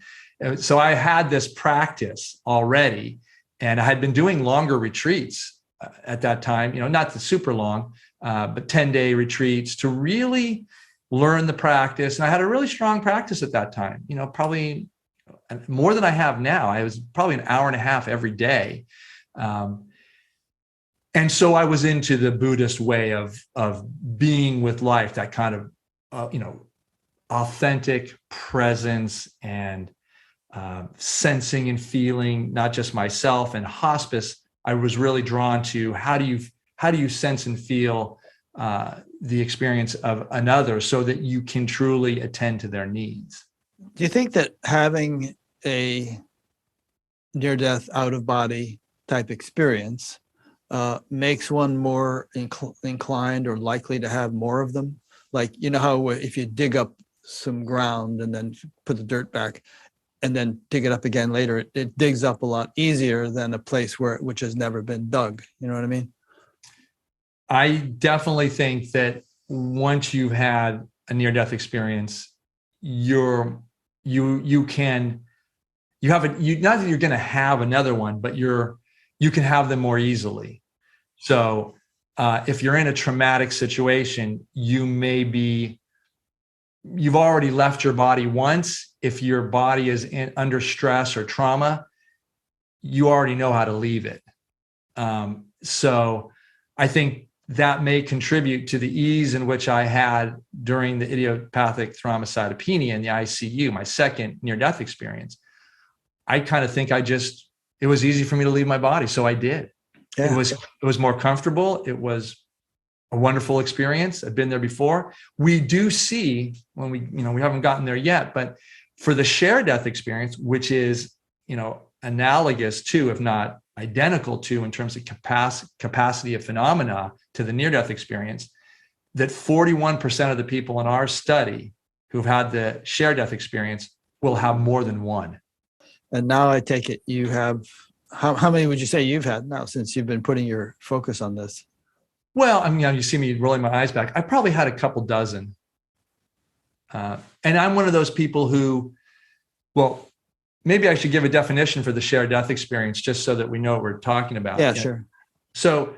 so I had this practice already. And I had been doing longer retreats at that time. Not the super long, but 10-day retreats to really learn the practice. And I had a really strong practice at that time, probably more than I have now. I was probably an hour and a half every day. And so I was into the Buddhist way of being with life, that kind of, authentic presence and sensing and feeling, not just myself. And hospice, I was really drawn to how do you sense and feel the experience of another so that you can truly attend to their needs. Do you think that having a near-death, out-of-body type experience makes one more inclined or likely to have more of them? Like, how if you dig up some ground and then put the dirt back and then dig it up again later, it digs up a lot easier than a place which has never been dug. You know what I mean? I definitely think that once you've had a near-death experience, you can not that you're going to have another one, but you can have them more easily. So if you're in a traumatic situation, you've already left your body once. If your body is under stress or trauma, you already know how to leave it. So I think that may contribute to the ease in which I had during the idiopathic thrombocytopenia in the ICU, my second near-death experience. I kind of think it was easy for me to leave my body, so I did. Yeah. It was more comfortable. It was a wonderful experience. I've been there before. We do see when we haven't gotten there yet, but for the shared death experience, which is, analogous to, if not identical to, in terms of capacity of phenomena to the near-death experience, that 41% of the people in our study who've had the shared death experience will have more than one. And now I take it you have, how many would you say you've had now since you've been putting your focus on this? Well, I mean, you see me rolling my eyes back. I probably had a couple dozen. And I'm one of those people who, well, maybe I should give a definition for the shared death experience just so that we know what we're talking about. Yeah, sure. So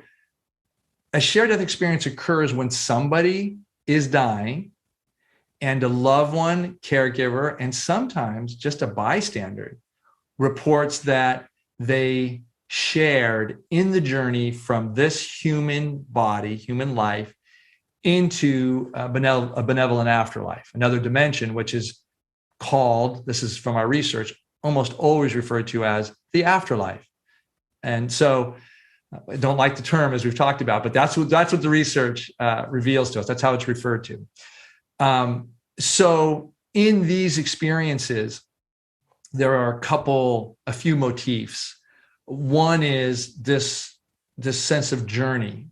a shared death experience occurs when somebody is dying and a loved one, caregiver, and sometimes just a bystander reports that they shared in the journey from this human body, human life, into a benevolent afterlife, another dimension, which is called, this is from our research, almost always referred to as the afterlife. And so I don't like the term, as we've talked about, but that's what the research reveals to us. That's how it's referred to. So in these experiences, there are a few motifs. One is this sense of journey.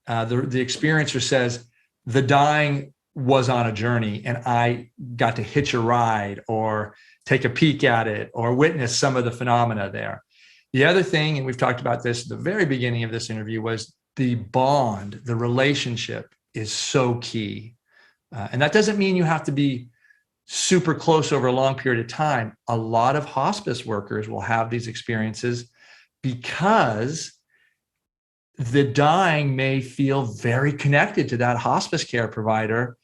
The experiencer says, the dying was on a journey and I got to hitch a ride or take a peek at it or witness some of the phenomena there. The other thing, and we've talked about this at the very beginning of this interview, was the bond, the relationship is so key. And that doesn't mean you have to be super close over a long period of time. A lot of hospice workers will have these experiences because the dying may feel very connected to that hospice care provider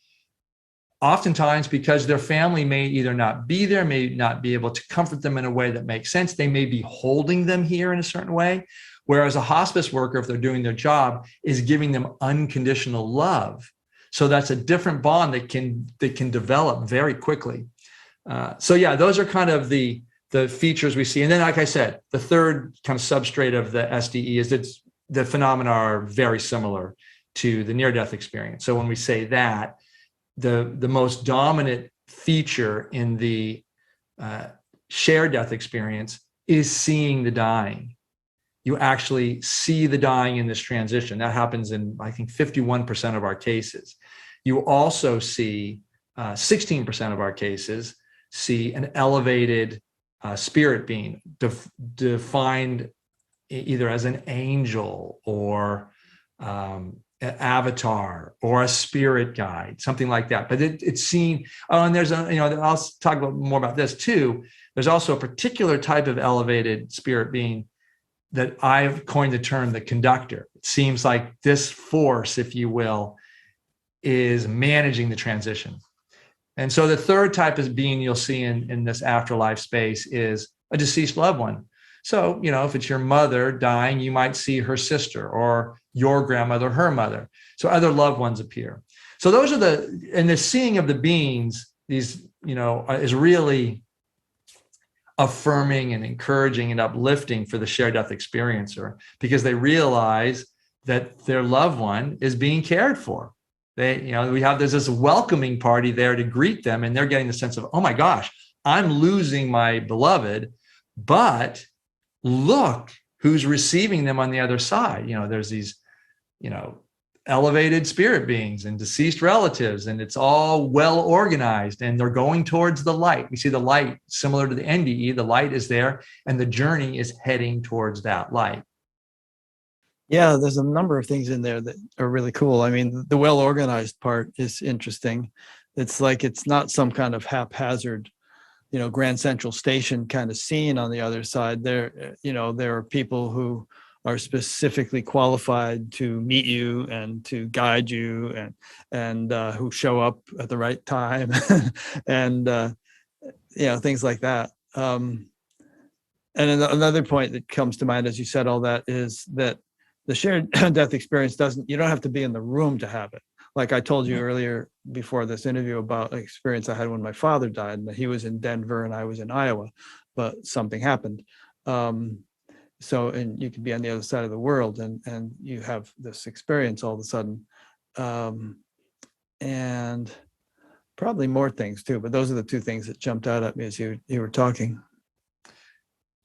oftentimes because their family may either not be there, may not be able to comfort them in a way that makes sense. They may be holding them here in a certain way. Whereas a hospice worker, if they're doing their job, is giving them unconditional love. So that's a different bond that can develop very quickly. So yeah, those are kind of the features we see. And then, like I said, the third kind of substrate of the SDE is that the phenomena are very similar to the near-death experience. So when we say that, the most dominant feature in the shared death experience is seeing the dying. You actually see the dying in this transition. That happens in, I think, 51% of our cases. You also see 16% of our cases see an elevated spirit being defined either as an angel or an avatar or a spirit guide, something like that. But it's seen. Oh, and there's I'll talk more about this too. There's also a particular type of elevated spirit being that I've coined the term the conductor. It seems like this force, if you will, is managing the transition. And so the third type of being you'll see in this afterlife space is a deceased loved one. So, if it's your mother dying, you might see her sister, or your grandmother, her mother. So other loved ones appear. So those are the seeing of the beings, these, is really affirming and encouraging and uplifting for the shared death experiencer, because they realize that their loved one is being cared for. There's this welcoming party there to greet them, and they're getting the sense of, oh my gosh, I'm losing my beloved, but look who's receiving them on the other side. There's these, elevated spirit beings and deceased relatives, and it's all well organized, and they're going towards the light. We see the light similar to the NDE. The light is there, and the journey is heading towards that light. Yeah, there's a number of things in there that are really cool. I mean, the well-organized part is interesting. It's like it's not some kind of haphazard, Grand Central Station kind of scene on the other side. There are people who are specifically qualified to meet you and to guide you, and who show up at the right time, and things like that. And another point that comes to mind as you said all that is that the shared death experience you don't have to be in the room to have it. Like I told you earlier before this interview about an experience I had when my father died, and he was in Denver and I was in Iowa, but something happened. And you could be on the other side of the world, and you have this experience all of a sudden. And probably more things too, but those are the two things that jumped out at me as you were talking.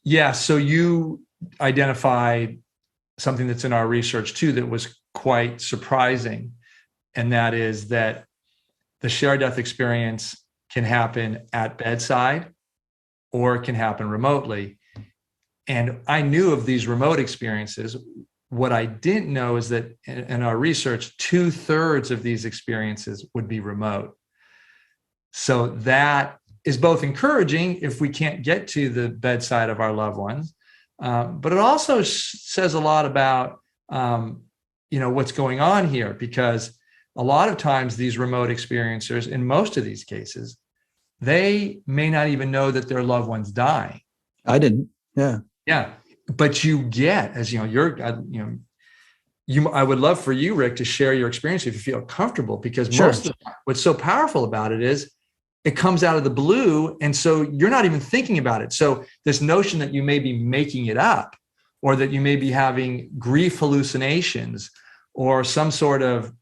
Yeah, so you identified something that's in our research too that was quite surprising, and that is that the shared death experience can happen at bedside or it can happen remotely. And I knew of these remote experiences. What I didn't know is that in our research, 2/3 of these experiences would be remote. So that is both encouraging if we can't get to the bedside of our loved ones, but it also says a lot about what's going on here, because a lot of times these remote experiencers, in most of these cases, they may not even know that their loved one's dying. I didn't. Yeah, but you get, as I would love for you, Rick, to share your experience if you feel comfortable, because Sure. Most of what's so powerful about it is it comes out of the blue, and so you're not even thinking about it. So this notion that you may be making it up, or that you may be having grief hallucinations, or some sort of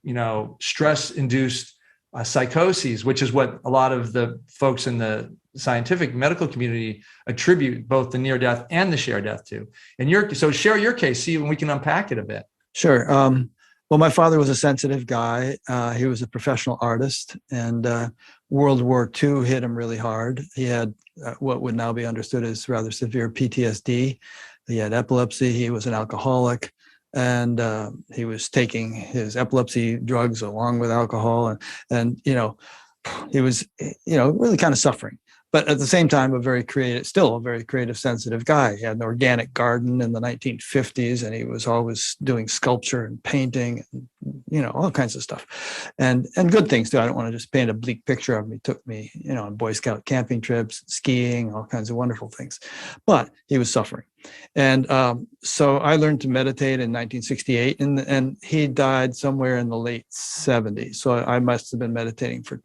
stress-induced psychoses, which is what a lot of the folks in the scientific medical community attribute both the near death and the shared death to. And so share your case, see if we can unpack it a bit. Sure. Well, my father was a sensitive guy. He was a professional artist, and World War II hit him really hard. He had what would now be understood as rather severe PTSD. He had epilepsy. He was an alcoholic, and he was taking his epilepsy drugs along with alcohol, and he was really kind of suffering. but at the same time, still a very creative, sensitive guy. He had an organic garden in the 1950s, and he was always doing sculpture and painting, and, all kinds of stuff, and good things too. I don't want to just paint a bleak picture of him. He took me, on Boy Scout camping trips, skiing, all kinds of wonderful things, but he was suffering. And so I learned to meditate in 1968, and he died somewhere in the late 70s. So I must have been meditating for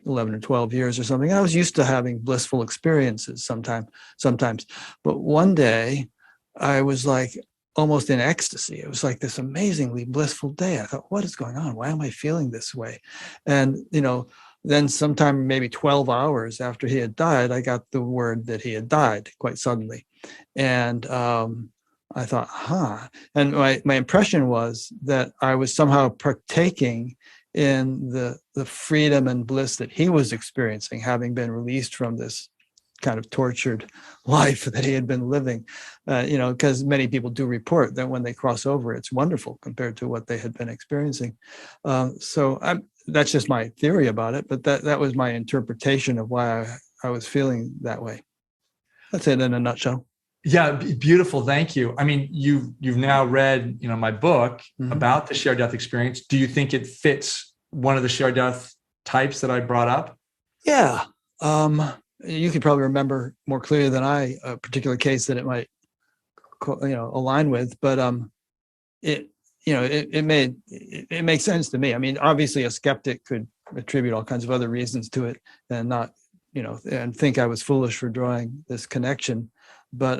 11 or 12 years or something. I was used to having blissful experiences sometimes. But one day I was like almost in ecstasy. It was like this amazingly blissful day. I thought, what is going on? Why am I feeling this way? And, then sometime maybe 12 hours after he had died, I got the word that he had died quite suddenly. And I thought, And my impression was that I was somehow partaking in the freedom and bliss that he was experiencing, having been released from this kind of tortured life that he had been living, because many people do report that when they cross over, it's wonderful compared to what they had been experiencing. That's just my theory about it, but that was my interpretation of why I was feeling that way. That's it in a nutshell. Yeah, beautiful. Thank you. I mean, you've now read, my book about the shared death experience. Do you think it fits one of the shared death types that I brought up? Yeah. You could probably remember more clearly than I a particular case that it might, align with, but it makes sense to me. I mean, obviously a skeptic could attribute all kinds of other reasons to it and not, and think I was foolish for drawing this connection. But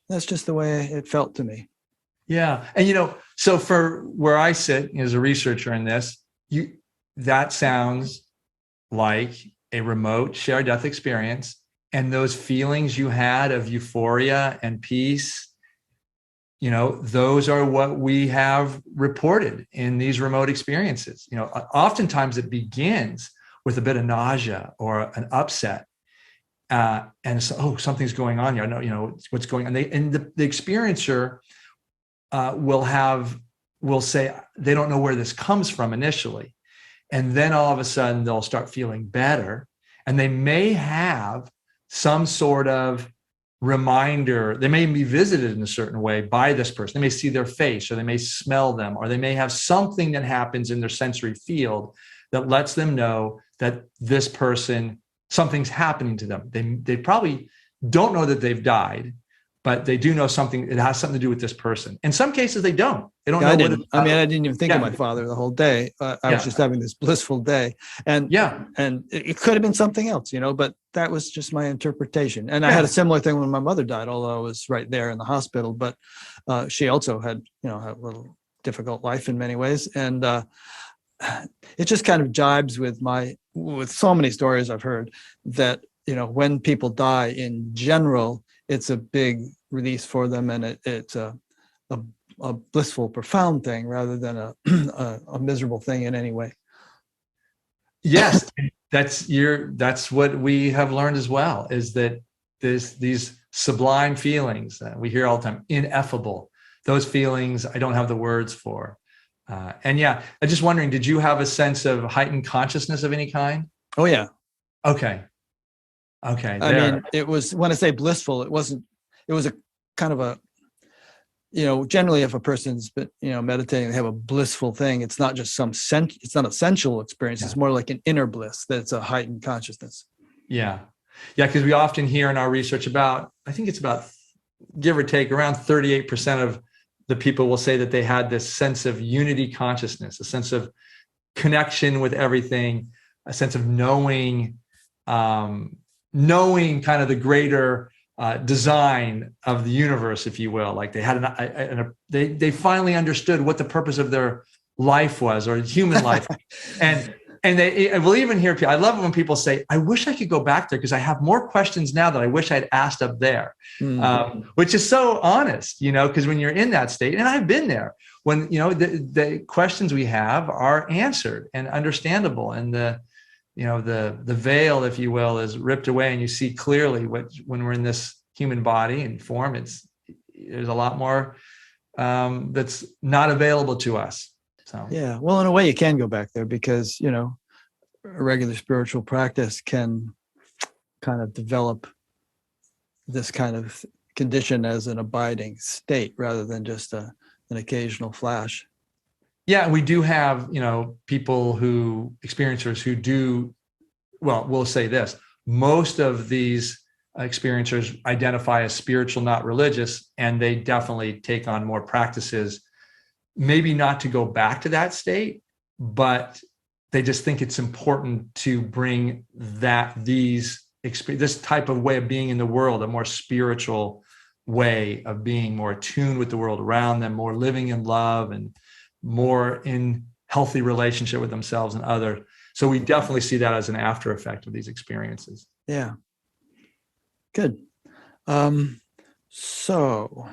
that's just the way it felt to me. Yeah. And, so for where I sit as a researcher in this, that sounds like a remote shared death experience. And those feelings you had of euphoria and peace, those are what we have reported in these remote experiences. Oftentimes it begins with a bit of nausea or an upset. And so, something's going on here. I know, what's going on. And the experiencer will say they don't know where this comes from initially. And then all of a sudden they'll start feeling better. And they may have some sort of reminder. They may be visited in a certain way by this person. They may see their face, or they may smell them, or they may have something that happens in their sensory field that lets them know that this person, something's happening to them. They probably don't know that they've died, but they do know something. It has something to do with this person. In some cases, they don't. They don't know. I didn't even think of my father the whole day. I was just having this blissful day, and it could have been something else, but that was just my interpretation. And I had a similar thing when my mother died, although I was right there in the hospital. But she also had, a little difficult life in many ways, and it just kind of jibes with so many stories I've heard that, when people die in general, it's a big release for them, and it's a blissful, profound thing rather than a miserable thing in any way. Yes, that's what we have learned as well, is that these sublime feelings that we hear all the time, ineffable, those feelings I don't have the words for. I'm just wondering, did you have a sense of heightened consciousness of any kind? Oh, yeah. Okay. I mean, it was, when I say blissful, it was a kind of a, generally if a person's been, meditating, they have a blissful thing. It's not just it's not a sensual experience. Yeah. It's more like an inner bliss that's a heightened consciousness. Yeah. Yeah. Because we often hear in our research I think it's about, give or take, around 38% of the people will say that they had this sense of unity consciousness, a sense of connection with everything, a sense of knowing kind of the greater design of the universe, if you will. Like they had they finally understood what the purpose of their life was, or human life. And I will even hear people, I love it when people say, I wish I could go back there because I have more questions now that I wish I'd asked up there, which is so honest, because when you're in that state, and I've been there, when, the questions we have are answered and understandable, and the veil, if you will, is ripped away, and you see clearly when we're in this human body and form, there's a lot more that's not available to us. So, yeah, well, in a way you can go back there because, a regular spiritual practice can kind of develop this kind of condition as an abiding state rather than just an occasional flash. Yeah, we do have, people experiencers who do, well, we'll say this, most of these experiencers identify as spiritual, not religious, and they definitely take on more practices, maybe not to go back to that state, but they just think it's important to bring this type of way of being in the world, a more spiritual way of being, more attuned with the world around them, more living in love and more in healthy relationship with themselves and others. So we definitely see that as an after effect of these experiences. Yeah. Good. So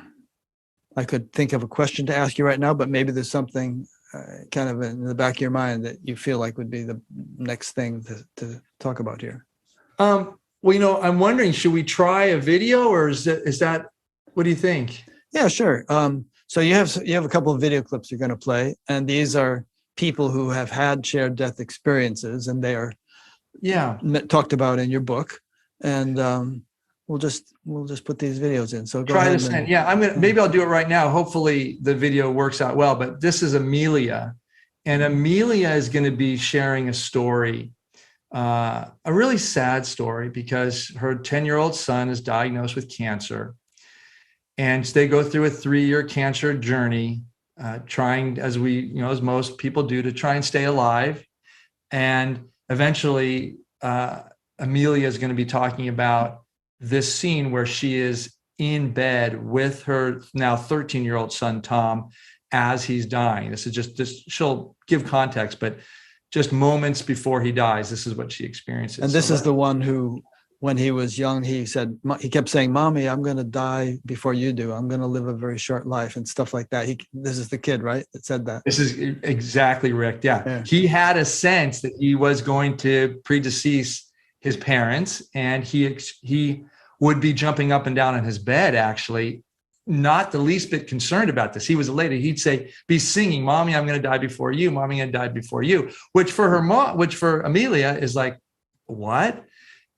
I could think of a question to ask you right now, but maybe there's something kind of in the back of your mind that you feel like would be the next thing to talk about here. Well, I'm wondering, should we try a video, or is that, what do you think? Yeah, sure. So you have a couple of video clips you're going to play, and these are people who have had shared death experiences, and they are talked about in your book. And we'll just put these videos in. So go try ahead. This in. Yeah, maybe I'll do it right now. Hopefully the video works out well. But this is Amelia, and Amelia is going to be sharing a story. A really sad story, because her 10-year-old son is diagnosed with cancer, and they go through a 3-year cancer journey, trying, as most people do, to try and stay alive. And eventually, Amelia is going to be talking about this scene where she is in bed with her now 13-year-old son, Tom, as he's dying. This is just she'll give context, but just moments before he dies, this is what she experiences. And this is the one who, when he was young, he kept saying, "Mommy, I'm going to die before you do. I'm going to live a very short life," and stuff like that. This is the kid, right, that said that? This is exactly Rick. Yeah. He had a sense that he was going to predecease his parents, and he would be jumping up and down in his bed, actually, not the least bit concerned about this. He was elated. He'd be singing, "Mommy, I'm going to die before you. Mommy, I'm going to die before you," which for Amelia is like, what?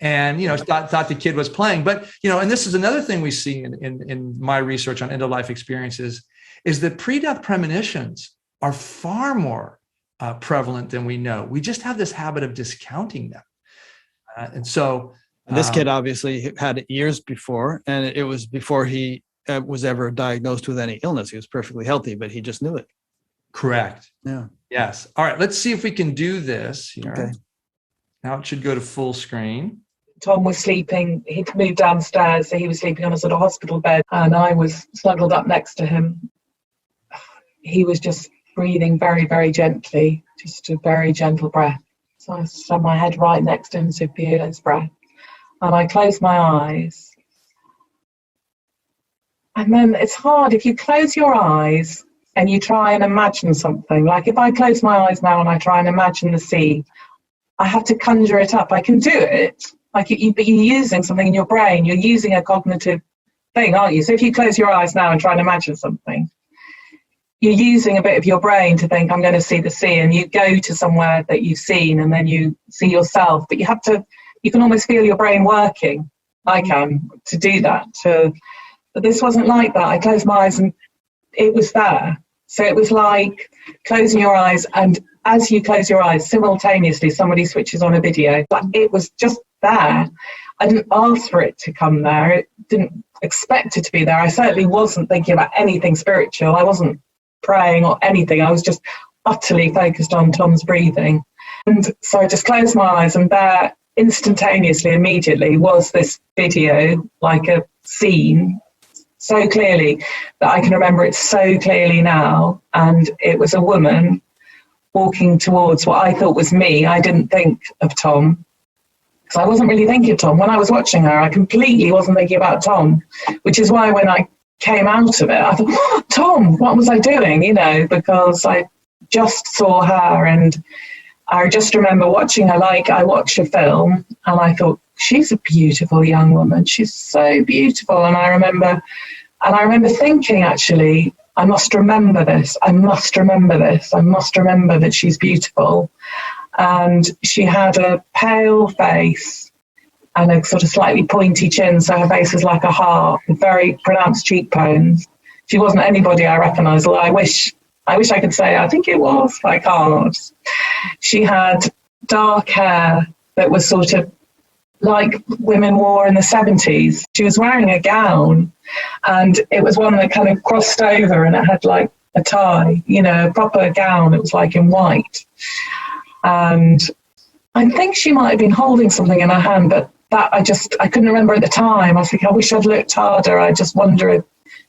And, thought the kid was playing. But, and this is another thing we see in my research on end-of-life experiences, is that pre-death premonitions are far more prevalent than we know. We just have this habit of discounting them. And so this kid obviously had it years before, and it was before he was ever diagnosed with any illness. He was perfectly healthy, but he just knew it. Correct. Yeah. Yes. All right. Let's see if we can do this here. Okay. Now it should go to full screen. Tom was sleeping. He'd moved downstairs, so he was sleeping on a sort of hospital bed, and I was snuggled up next to him. He was just breathing very, very gently, just a very gentle breath. So I set my head right next to him to feel his breath. And I closed my eyes. And then it's hard if you close your eyes and you try and imagine something. Like if I close my eyes now and I try and imagine the sea, I have to conjure it up. I can do it. But you're using something in your brain. You're using a cognitive thing, aren't you? So if you close your eyes now and try and imagine something, you're using a bit of your brain to think, I'm going to see the sea. And you go to somewhere that you've seen, and then you see yourself. But you can almost feel your brain working. I can, to do that. But this wasn't like that. I closed my eyes and it was there. So it was like closing your eyes, and as you close your eyes, simultaneously somebody switches on a video. But it was just there. I didn't ask for it to come there. I didn't expect it to be there. I certainly wasn't thinking about anything spiritual. I wasn't praying or anything. I was just utterly focused on Tom's breathing. And so I just closed my eyes, and there instantaneously, immediately, was this video, like a scene, so clearly that I can remember it so clearly now. And it was a woman walking towards what I thought was me. I didn't think of Tom, because I wasn't really thinking of Tom. When I was watching her, I completely wasn't thinking about Tom, which is why when I came out of it, I thought, oh, Tom, what was I doing? Because I just saw her, and I just remember watching her like I watch a film, and I thought, she's a beautiful young woman. She's so beautiful. And I remember thinking, actually, I must remember this. I must remember this. I must remember that she's beautiful. And she had a pale face, and a sort of slightly pointy chin, so her face was like a heart, with very pronounced cheekbones. She wasn't anybody I recognised, although I wish I could say I think it was, but I can't. She had dark hair that was sort of like women wore in the 70s. She was wearing a gown, and it was one that kind of crossed over, and it had like a tie, a proper gown. It was like in white. And I think she might have been holding something in her hand, but that I couldn't remember at the time. I think I wish I'd looked harder. I just wonder if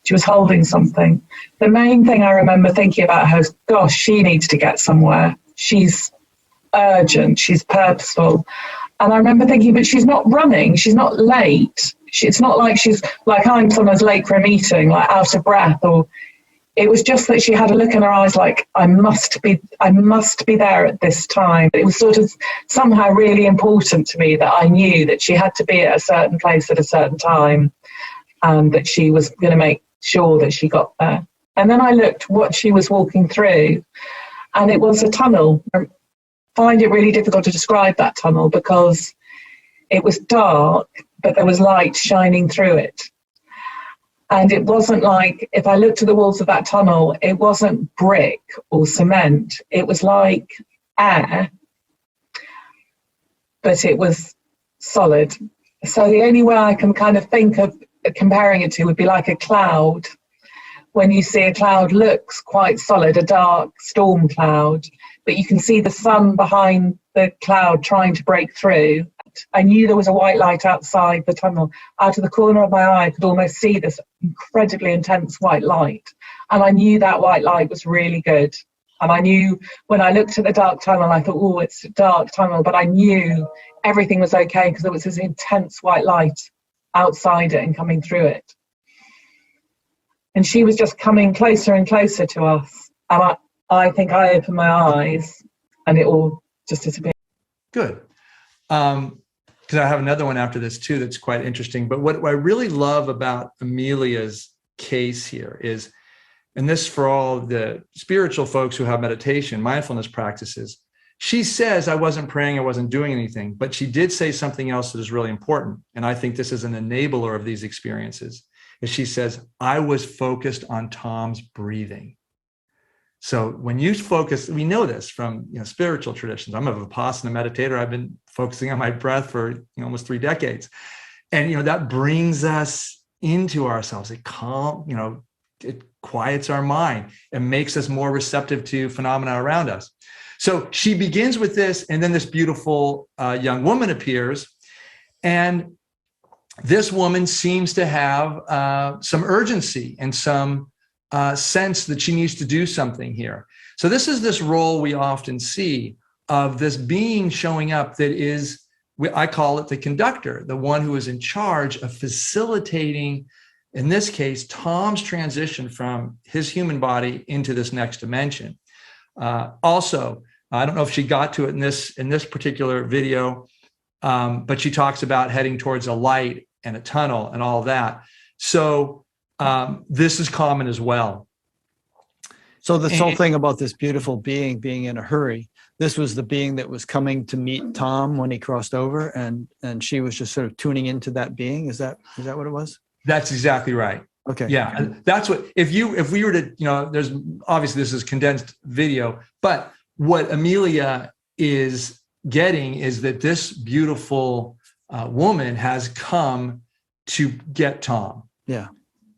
she was holding something. The main thing I remember thinking about her is, gosh, she needs to get somewhere. She's urgent. She's purposeful. And I remember thinking, but she's not running. She's not late. It's not like she's like I'm sometimes late for a meeting, like out of breath. Or it was just that she had a look in her eyes like, I must be there at this time. It was sort of somehow really important to me that I knew that she had to be at a certain place at a certain time, and that she was going to make sure that she got there. And then I looked what she was walking through, and it was a tunnel. I find it really difficult to describe that tunnel because it was dark, but there was light shining through it. And it wasn't like, if I looked at the walls of that tunnel, it wasn't brick or cement. It was like air, but it was solid. So the only way I can kind of think of comparing it to would be like a cloud. When you see a cloud looks quite solid, a dark storm cloud, but you can see the sun behind the cloud trying to break through. I knew there was a white light outside the tunnel. Out of the corner of my eye, I could almost see this incredibly intense white light. And I knew that white light was really good. And I knew when I looked at the dark tunnel, I thought, oh, it's a dark tunnel. But I knew everything was okay because there was this intense white light outside it and coming through it. And she was just coming closer and closer to us. And I think I opened my eyes and it all just disappeared. Good. Because I have another one after this too that's quite interesting. But what I really love about Amelia's case here is, and this for all the spiritual folks who have meditation, mindfulness practices, she says, I wasn't praying, I wasn't doing anything, but she did say something else that is really important. And I think this is an enabler of these experiences. Is she says, I was focused on Tom's breathing. So when you focus, we know this from spiritual traditions. I'm a Vipassana meditator. I've been focusing on my breath for almost 3 decades. And that brings us into ourselves. It it quiets our mind and makes us more receptive to phenomena around us. So she begins with this, and then this beautiful young woman appears. And this woman seems to have some urgency and some sense that she needs to do something here. So this is this role we often see of this being showing up that is, I call it the conductor, the one who is in charge of facilitating, in this case, Tom's transition from his human body into this next dimension. Also, I don't know if she got to it in this particular video, but she talks about heading towards a light and a tunnel and all that. So this is common as well. So this whole thing about this beautiful being in a hurry, this was the being that was coming to meet Tom when he crossed over, and she was just sort of tuning into that being. Is that what it was? That's exactly right. Okay. Yeah, that's what, if we were to, there's obviously this is condensed video, but what Amelia is getting is that this beautiful woman has come to get Tom. Yeah.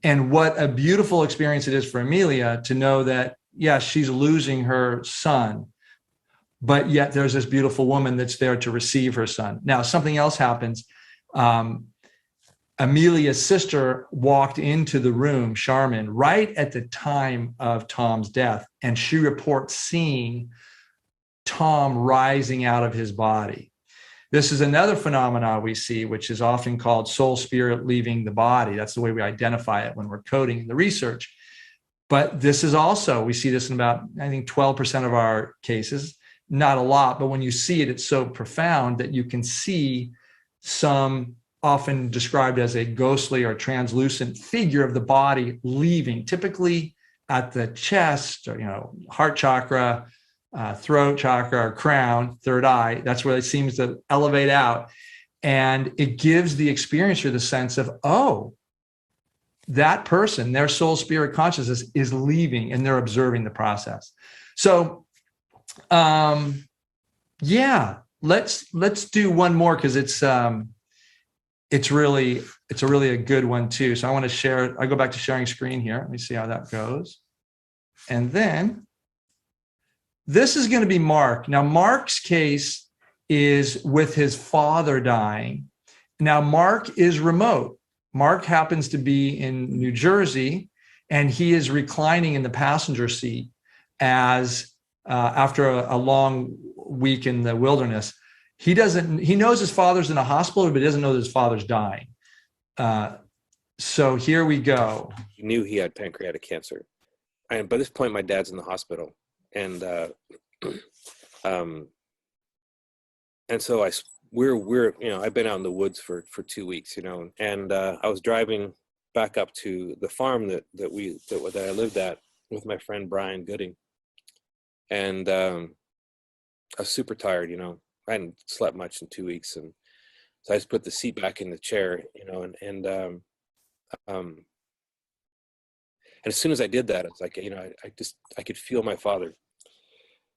And what a beautiful experience it is for Amelia to know that, yes, she's losing her son, but yet there's this beautiful woman that's there to receive her son. Now, something else happens. Amelia's sister walked into the room, Charmin, right at the time of Tom's death, and she reports seeing Tom rising out of his body. This is another phenomenon we see, which is often called soul spirit leaving the body. That's the way we identify it when we're coding the research. But this is also, we see this in about, I think, 12% of our cases. Not a lot, but when you see it, it's so profound that you can see some often described as a ghostly or translucent figure of the body leaving, typically at the chest or, heart chakra, throat chakra, or crown, third eye. That's where it seems to elevate out. And it gives the experiencer the sense of, oh, that person, their soul, spirit, consciousness is leaving, and they're observing the process. So, yeah, let's do one more, because it's really a good one too. So I want to share. I go back to sharing screen here. Let me see how that goes. And then this is going to be Mark. Now, Mark's case is with his father dying. Now, Mark is remote. Mark happens to be in New Jersey, and he is reclining in the passenger seat as after a long week in the wilderness. He knows his father's in a hospital, but he doesn't know that his father's dying. So here we go. He knew he had pancreatic cancer. And by this point, my dad's in the hospital. And so we're I've been out in the woods for 2 weeks, and I was driving back up to the farm that I lived at with my friend Brian Gooding. And I was super tired, I hadn't slept much in 2 weeks, and so I just put the seat back in the chair, and as soon as I did that, it's like, I could feel my father.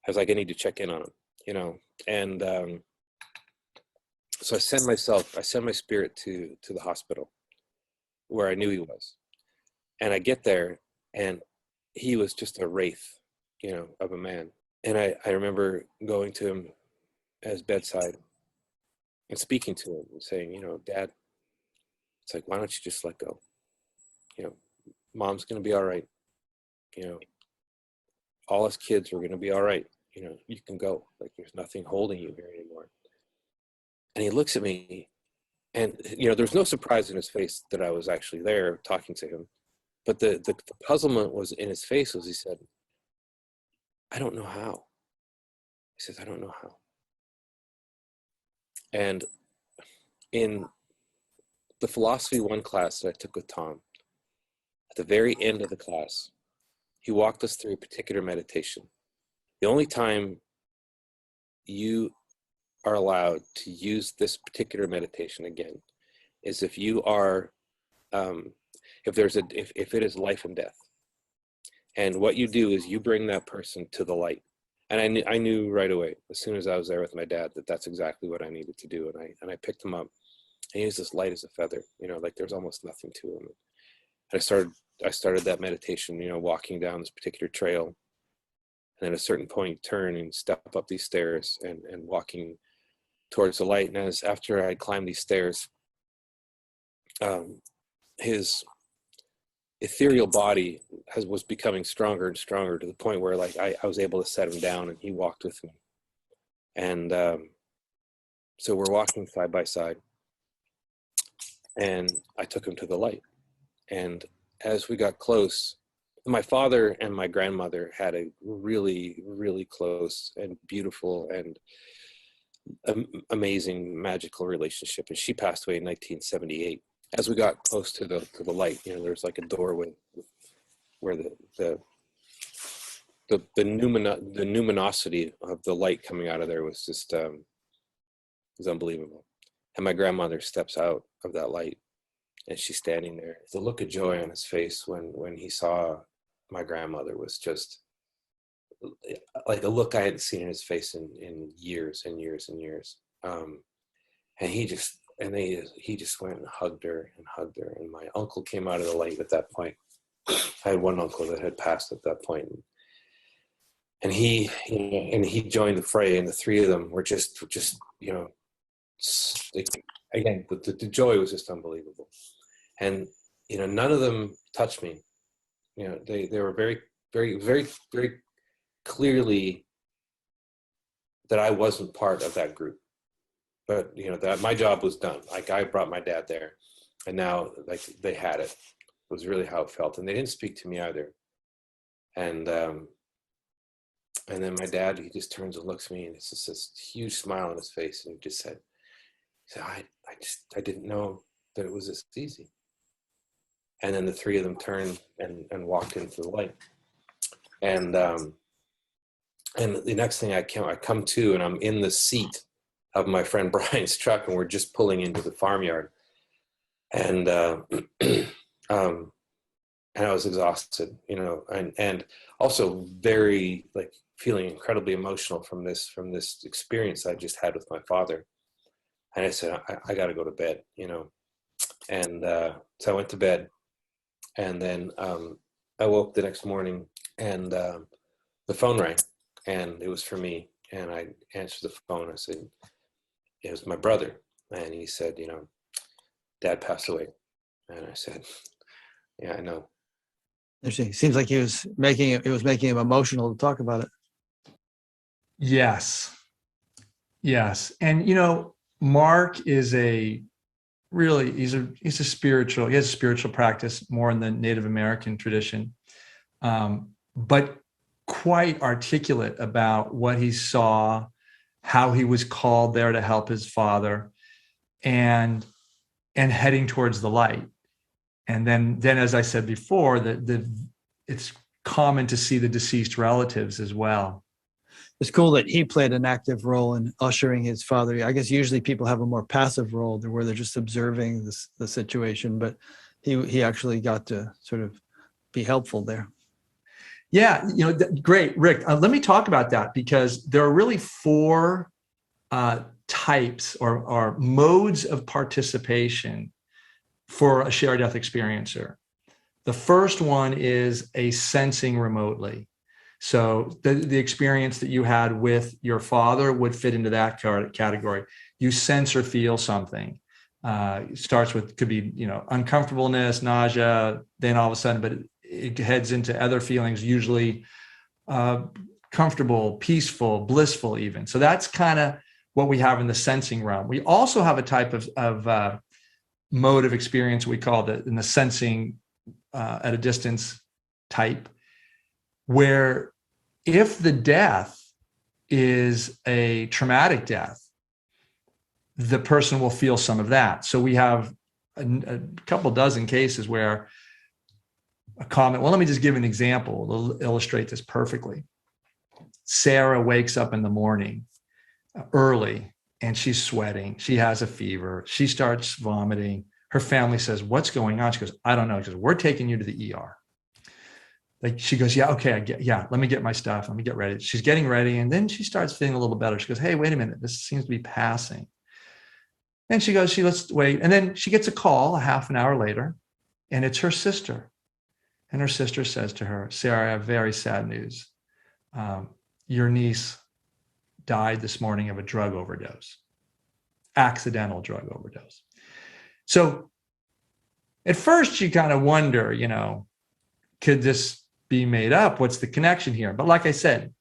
I was like, I need to check in on him, and so I send my spirit to the hospital where I knew he was, and I get there, and he was just a wraith, of a man. And I remember going to him at his bedside and speaking to him and saying, Dad, it's like, why don't you just let go? Mom's going to be all right. All us kids are going to be all right. You can go. Like, there's nothing holding you here anymore. And he looks at me, and, there's no surprise in his face that I was actually there talking to him. But the puzzlement was in his face was he said, I don't know how. He says, I don't know how. And in the Philosophy 1 class that I took with Tom, at the very end of the class, he walked us through a particular meditation. The only time you are allowed to use this particular meditation again is if you are, if it is life and death. And what you do is you bring that person to the light. And I knew right away, as soon as I was there with my dad, that that's exactly what I needed to do. And I picked him up, and he was as light as a feather, like there's almost nothing to him. And I started that meditation, walking down this particular trail. And then at a certain point, turn and step up these stairs and walking towards the light. And after I climbed these stairs, his ethereal body was becoming stronger and stronger, to the point where, like, I was able to set him down, and he walked with me. And so we're walking side by side, and I took him to the light. And as we got close, my father and my grandmother had a really, really close and beautiful and amazing, magical relationship. And she passed away in 1978. As we got close to the light, there's like a doorway where the numinosity of the light coming out of there was just was unbelievable. And my grandmother steps out of that light, and she's standing there. The look of joy on his face when he saw my grandmother was just like a look I hadn't seen in his face in years and years and years. And he just went and hugged her. And my uncle came out of the light at that point. I had one uncle that had passed at that point. And he joined the fray, and the three of them were just again, the joy was just unbelievable. And, none of them touched me. They were very, very, very, very clearly that I wasn't part of that group. But, that my job was done. Like, I brought my dad there, and now, like, they had it. It was really how it felt. And they didn't speak to me either. And then my dad, he just turns and looks at me, and it's just this huge smile on his face. And he said, I didn't know that it was this easy. And then the three of them turned and walked into the light. And the next thing I come to, and I'm in the seat of my friend Brian's truck, and we're just pulling into the farmyard. And and I was exhausted, and also very like feeling incredibly emotional from this experience I just had with my father. And I said, I got to go to bed, and so I went to bed, and then I woke the next morning, and the phone rang, and it was for me, and I answered the phone. I said, it was my brother, and he said, Dad passed away. And I said, yeah, I know. Interesting. Seems like it was making him emotional to talk about it. Yes. And Mark is he has a spiritual practice more in the Native American tradition, but quite articulate about what he saw, how he was called there to help his father, and heading towards the light. And then as I said before, it's common to see the deceased relatives as well. It's cool that he played an active role in ushering his father. I guess usually people have a more passive role where they're just observing the situation, but he actually got to sort of be helpful there. Yeah, great, Rick. Let me talk about that, because there are really four types or modes of participation for a shared death experiencer. The first one is a sensing remotely. So the experience that you had with your father would fit into that category. You sense or feel something. It starts with, could be, uncomfortableness, nausea, then all of a sudden, but it heads into other feelings, usually comfortable, peaceful, blissful even. So that's kind of what we have in the sensing realm. We also have a type of mode of experience we call in the sensing at a distance type, where if the death is a traumatic death, the person will feel some of that. So we have a couple dozen cases where a comment, well, let me just give an example. It'll illustrate this perfectly. Sarah wakes up in the morning early and she's sweating. She has a fever. She starts vomiting. Her family says, what's going on? She goes, I don't know. She goes, we're taking you to the ER. Like, she goes, yeah, okay, let me get my stuff. Let me get ready. She's getting ready. And then she starts feeling a little better. She goes, hey, wait a minute. This seems to be passing. And she goes, let's wait. And then she gets a call a half an hour later, and it's her sister. And her sister says to her, Sarah, I have very sad news. Your niece died this morning of a drug overdose, accidental drug overdose. So at first you kind of wonder, could this be made up? What's the connection here? But like I said,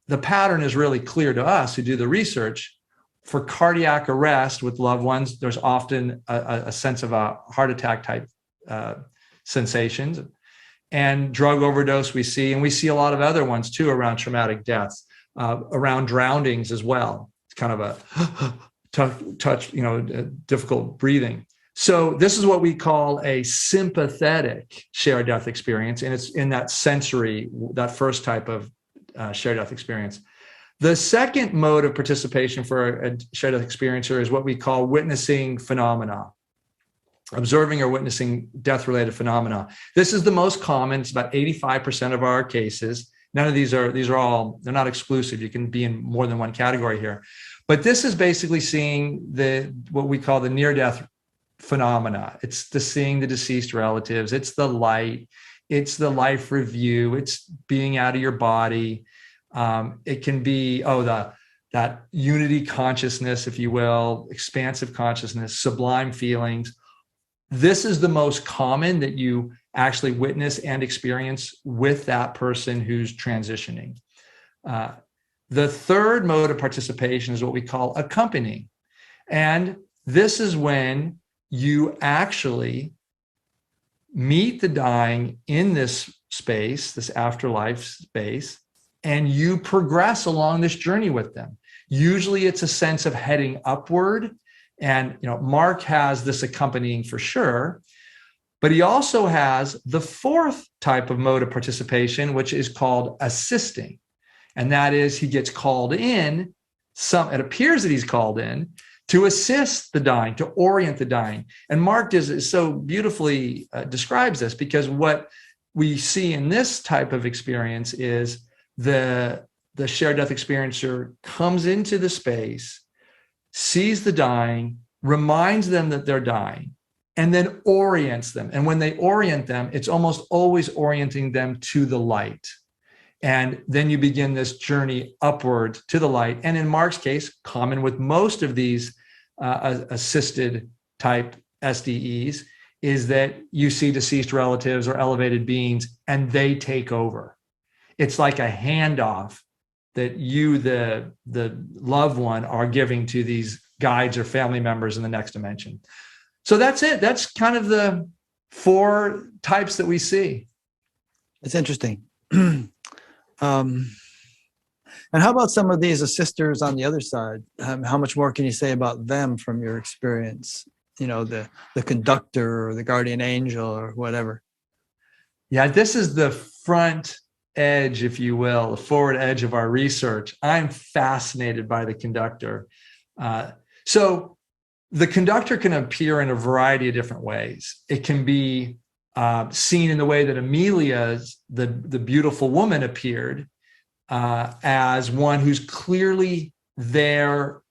the pattern is really clear to us who do the research. For cardiac arrest with loved ones, there's often a sense of a heart attack type sensations. And drug overdose we see, and we see a lot of other ones too around traumatic deaths, around drownings as well. It's kind of a touch, difficult breathing. So this is what we call a sympathetic shared death experience, and it's in that sensory, that first type of shared death experience. The second mode of participation for a shared death experiencer is what we call witnessing phenomena, observing or witnessing death-related phenomena. This is the most common. It's about 85% of our cases. None of these are all, they're not exclusive. You can be in more than one category here. But this is basically seeing what we call the near-death phenomena. It's seeing the deceased relatives. It's the light. It's the life review. It's being out of your body. It can be, that unity consciousness, if you will, expansive consciousness, sublime feelings. This is the most common that you actually witness and experience with that person who's transitioning. The third mode of participation is what we call accompanying. And this is when you actually meet the dying in this space, this afterlife space, and you progress along this journey with them. Usually it's a sense of heading upward. And Mark has this accompanying for sure, but he also has the fourth type of mode of participation, which is called assisting. And that is he gets called in it appears that he's called in to assist the dying, to orient the dying. And Mark is so beautifully describes this, because what we see in this type of experience is the shared death experiencer comes into the space, sees the dying, reminds them that they're dying, and then orients them. And when they orient them, it's almost always orienting them to the light. And then you begin this journey upward to the light. And in Mark's case, common with most of these assisted type SDEs, is that you see deceased relatives or elevated beings and they take over. It's like a handoff that you, the loved one, are giving to these guides or family members in the next dimension. So that's it. That's kind of the 4 types that we see. It's interesting. And how about some of these assisters on the other side? How much more can you say about them from your experience? You know, the conductor or the guardian angel or whatever. Yeah, this is the front edge, if you will, the forward edge of our research. I'm fascinated by the conductor. So the conductor can appear in a variety of different ways. It can be seen in the way that Amelia, the beautiful woman, appeared as one who's clearly there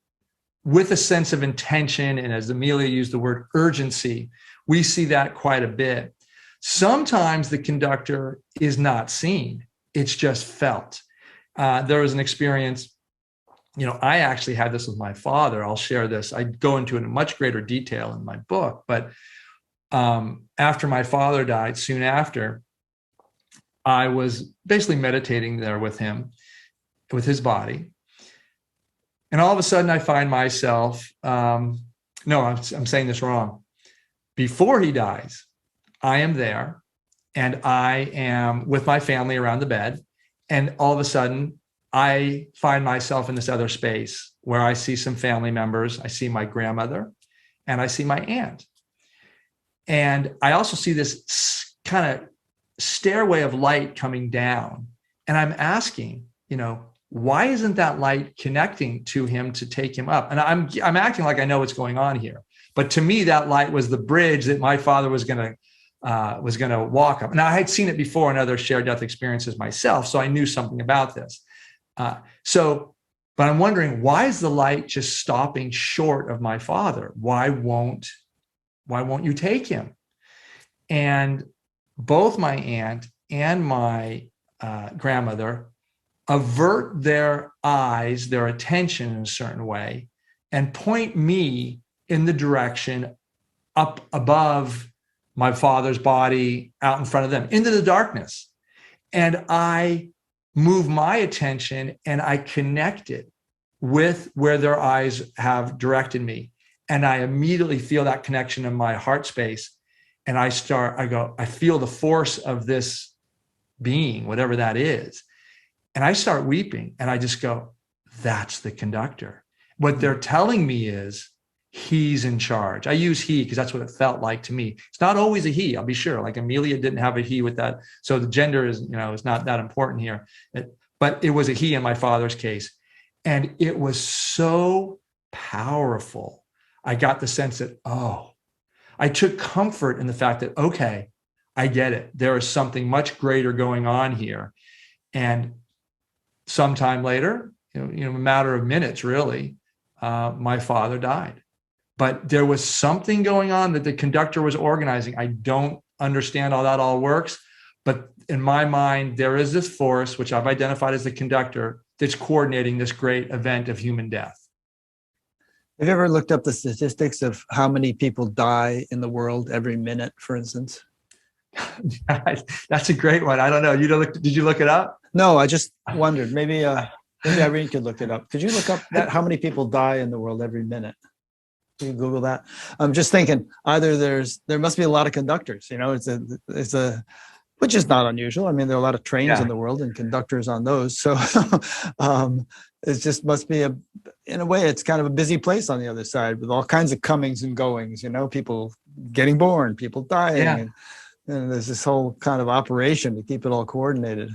with a sense of intention. And as Amelia used the word urgency, we see that quite a bit. Sometimes the conductor is not seen. It's just felt. There was an experience, I actually had this with my father. I'll share this. I go into it in much greater detail in my book, but after my father died, soon after, I was basically meditating there with him, with his body. And all of a sudden I find myself, I'm saying this wrong. Before he dies, I am there and I am with my family around the bed. And all of a sudden I find myself in this other space where I see some family members. I see my grandmother and I see my aunt. And I also see this kind of stairway of light coming down. And I'm asking, why isn't that light connecting to him to take him up? And I'm acting like I know what's going on here. But to me, that light was the bridge that my father was going to walk up. Now, I had seen it before in other shared death experiences myself, so I knew something about this. But I'm wondering, why is the light just stopping short of my father? Why won't you take him? And both my aunt and my grandmother avert their eyes, their attention in a certain way, and point me in the direction up above my father's body, out in front of them, into the darkness. And I move my attention and I connect it with where their eyes have directed me. And I immediately feel that connection in my heart space. And I feel the force of this being, whatever that is. And I start weeping and I just go, that's the conductor. What they're telling me is he's in charge. I use he because that's what it felt like to me. It's not always a he, I'll be sure. Like Amelia didn't have a he with that. So the gender is not that important here. But it was a he in my father's case. And it was so powerful. I got the sense that, I took comfort in the fact that, okay, I get it. There is something much greater going on here. And sometime later, a matter of minutes, really, my father died. But there was something going on that the conductor was organizing. I don't understand how that all works, but in my mind, there is this force, which I've identified as the conductor, that's coordinating this great event of human death. Have you ever looked up the statistics of how many people die in the world every minute, for instance? That's a great one. I don't know. Did you look it up? No, I just wondered. Maybe Irene could look it up. Could you look up how many people die in the world every minute? Can you Google that? I'm just thinking either there must be a lot of conductors. It's a which is not unusual. I mean, there are a lot of trains in the world and conductors on those. So it just must be in a way, it's kind of a busy place on the other side with all kinds of comings and goings, people getting born, people dying. And there's this whole kind of operation to keep it all coordinated.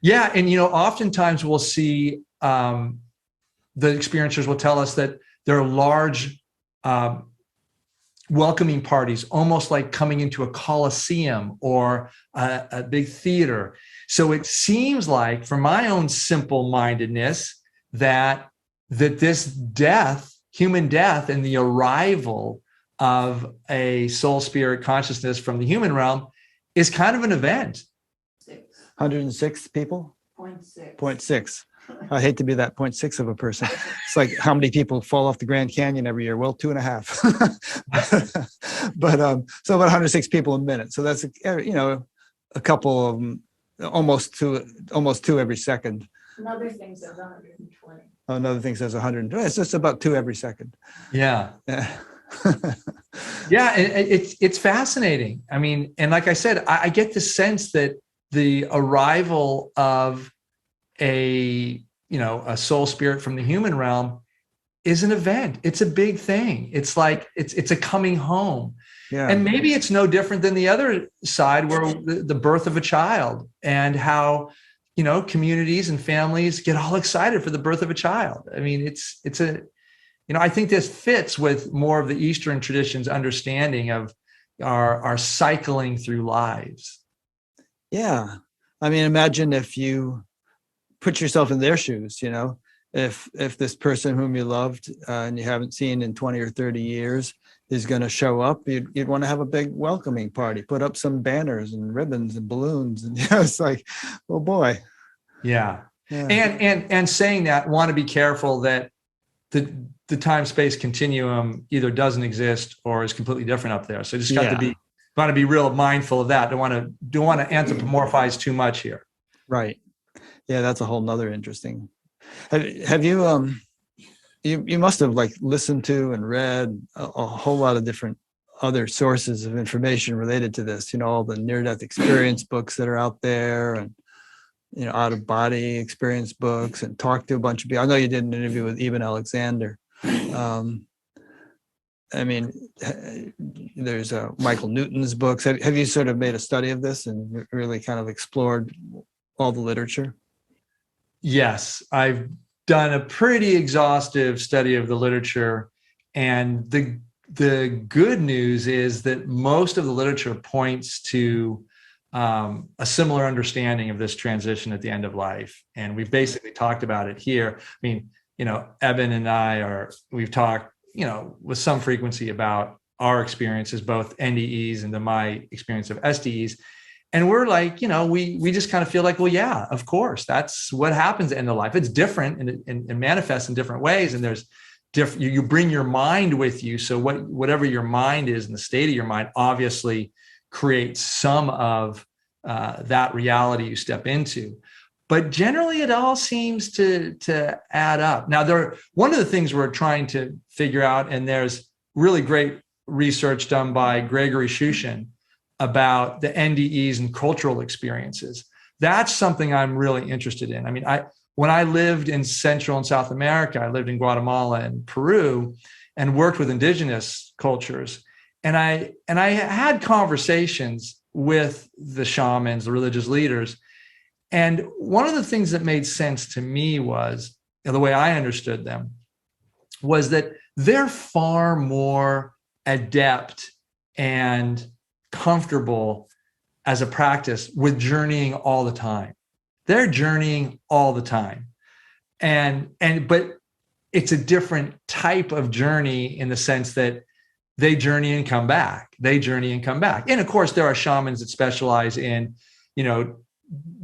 Yeah. And, oftentimes we'll see the experiencers will tell us that there are large welcoming parties, almost like coming into a coliseum or a big theater. So it seems like, for my own simple-mindedness, that this death, human death, and the arrival of a soul spirit consciousness from the human realm is kind of an event. 106 people? 0.6. 0.6. I hate to be that 0.6 of a person. It's like how many people fall off the Grand Canyon every year? Well, 2.5. But so about 106 people a minute. So that's, you know, a couple of them, almost two every second. Another thing says 120. Oh, another thing says 100. It's just about 2 every second. Yeah. Yeah. Yeah, it's fascinating. I mean, and like I said, I get the sense that the arrival of a soul spirit from the human realm is an event. It's a big thing. It's like it's a coming home. Yeah. And maybe it's no different than the other side, where the birth of a child, and how, you know, communities and families get all excited for the birth of a child. I mean, it's a, you know, I think this fits with more of the Eastern tradition's understanding of our cycling through lives. Yeah. I mean, imagine if you put yourself in their shoes, you know, if this person whom you loved and you haven't seen in 20 or 30 years is going to show up, you'd want to have a big welcoming party, put up some banners and ribbons and balloons. And, you know, it's like, oh boy. Yeah. Yeah. And saying that, want to be careful that the time-space continuum either doesn't exist or is completely different up there. So just got to want to be real mindful of that. Don't want to anthropomorphize too much here. Right. Yeah, that's a whole nother interesting. Have you you must have like listened to and read a whole lot of different other sources of information related to this, you know, all the near-death experience books that are out there, and, you know, out-of-body experience books, and talked to a bunch of people. I know you did an interview with Eben Alexander. I mean, there's Michael Newton's books. Have you sort of made a study of this and really kind of explored all the literature? Yes, I've done a pretty exhaustive study of the literature, and the good news is that most of the literature points to a similar understanding of this transition at the end of life. And we've basically talked about it here. I mean, you know, Eben and we've talked, you know, with some frequency about our experiences, both NDEs and my experience of SDEs. And we're like, you know, we just kind of feel like, well, yeah, of course, that's what happens at the end of life. It's different and manifests in different ways. And there's different, you bring your mind with you. So whatever your mind is and the state of your mind obviously creates some of that reality you step into. But generally, it all seems to add up. Now, one of the things we're trying to figure out, and there's really great research done by Gregory Shushin about the NDEs and cultural experiences. That's something I'm really interested in. I mean, when I lived in Central and South America, I lived in Guatemala and Peru, and worked with indigenous cultures. And I had conversations with the shamans, the religious leaders. And one of the things that made sense to me was, you know, the way I understood them, was that they're far more adept and comfortable as a practice with journeying all the time. They're journeying all the time. But it's a different type of journey in the sense that they journey and come back. They journey and come back. And of course, there are shamans that specialize in, you know,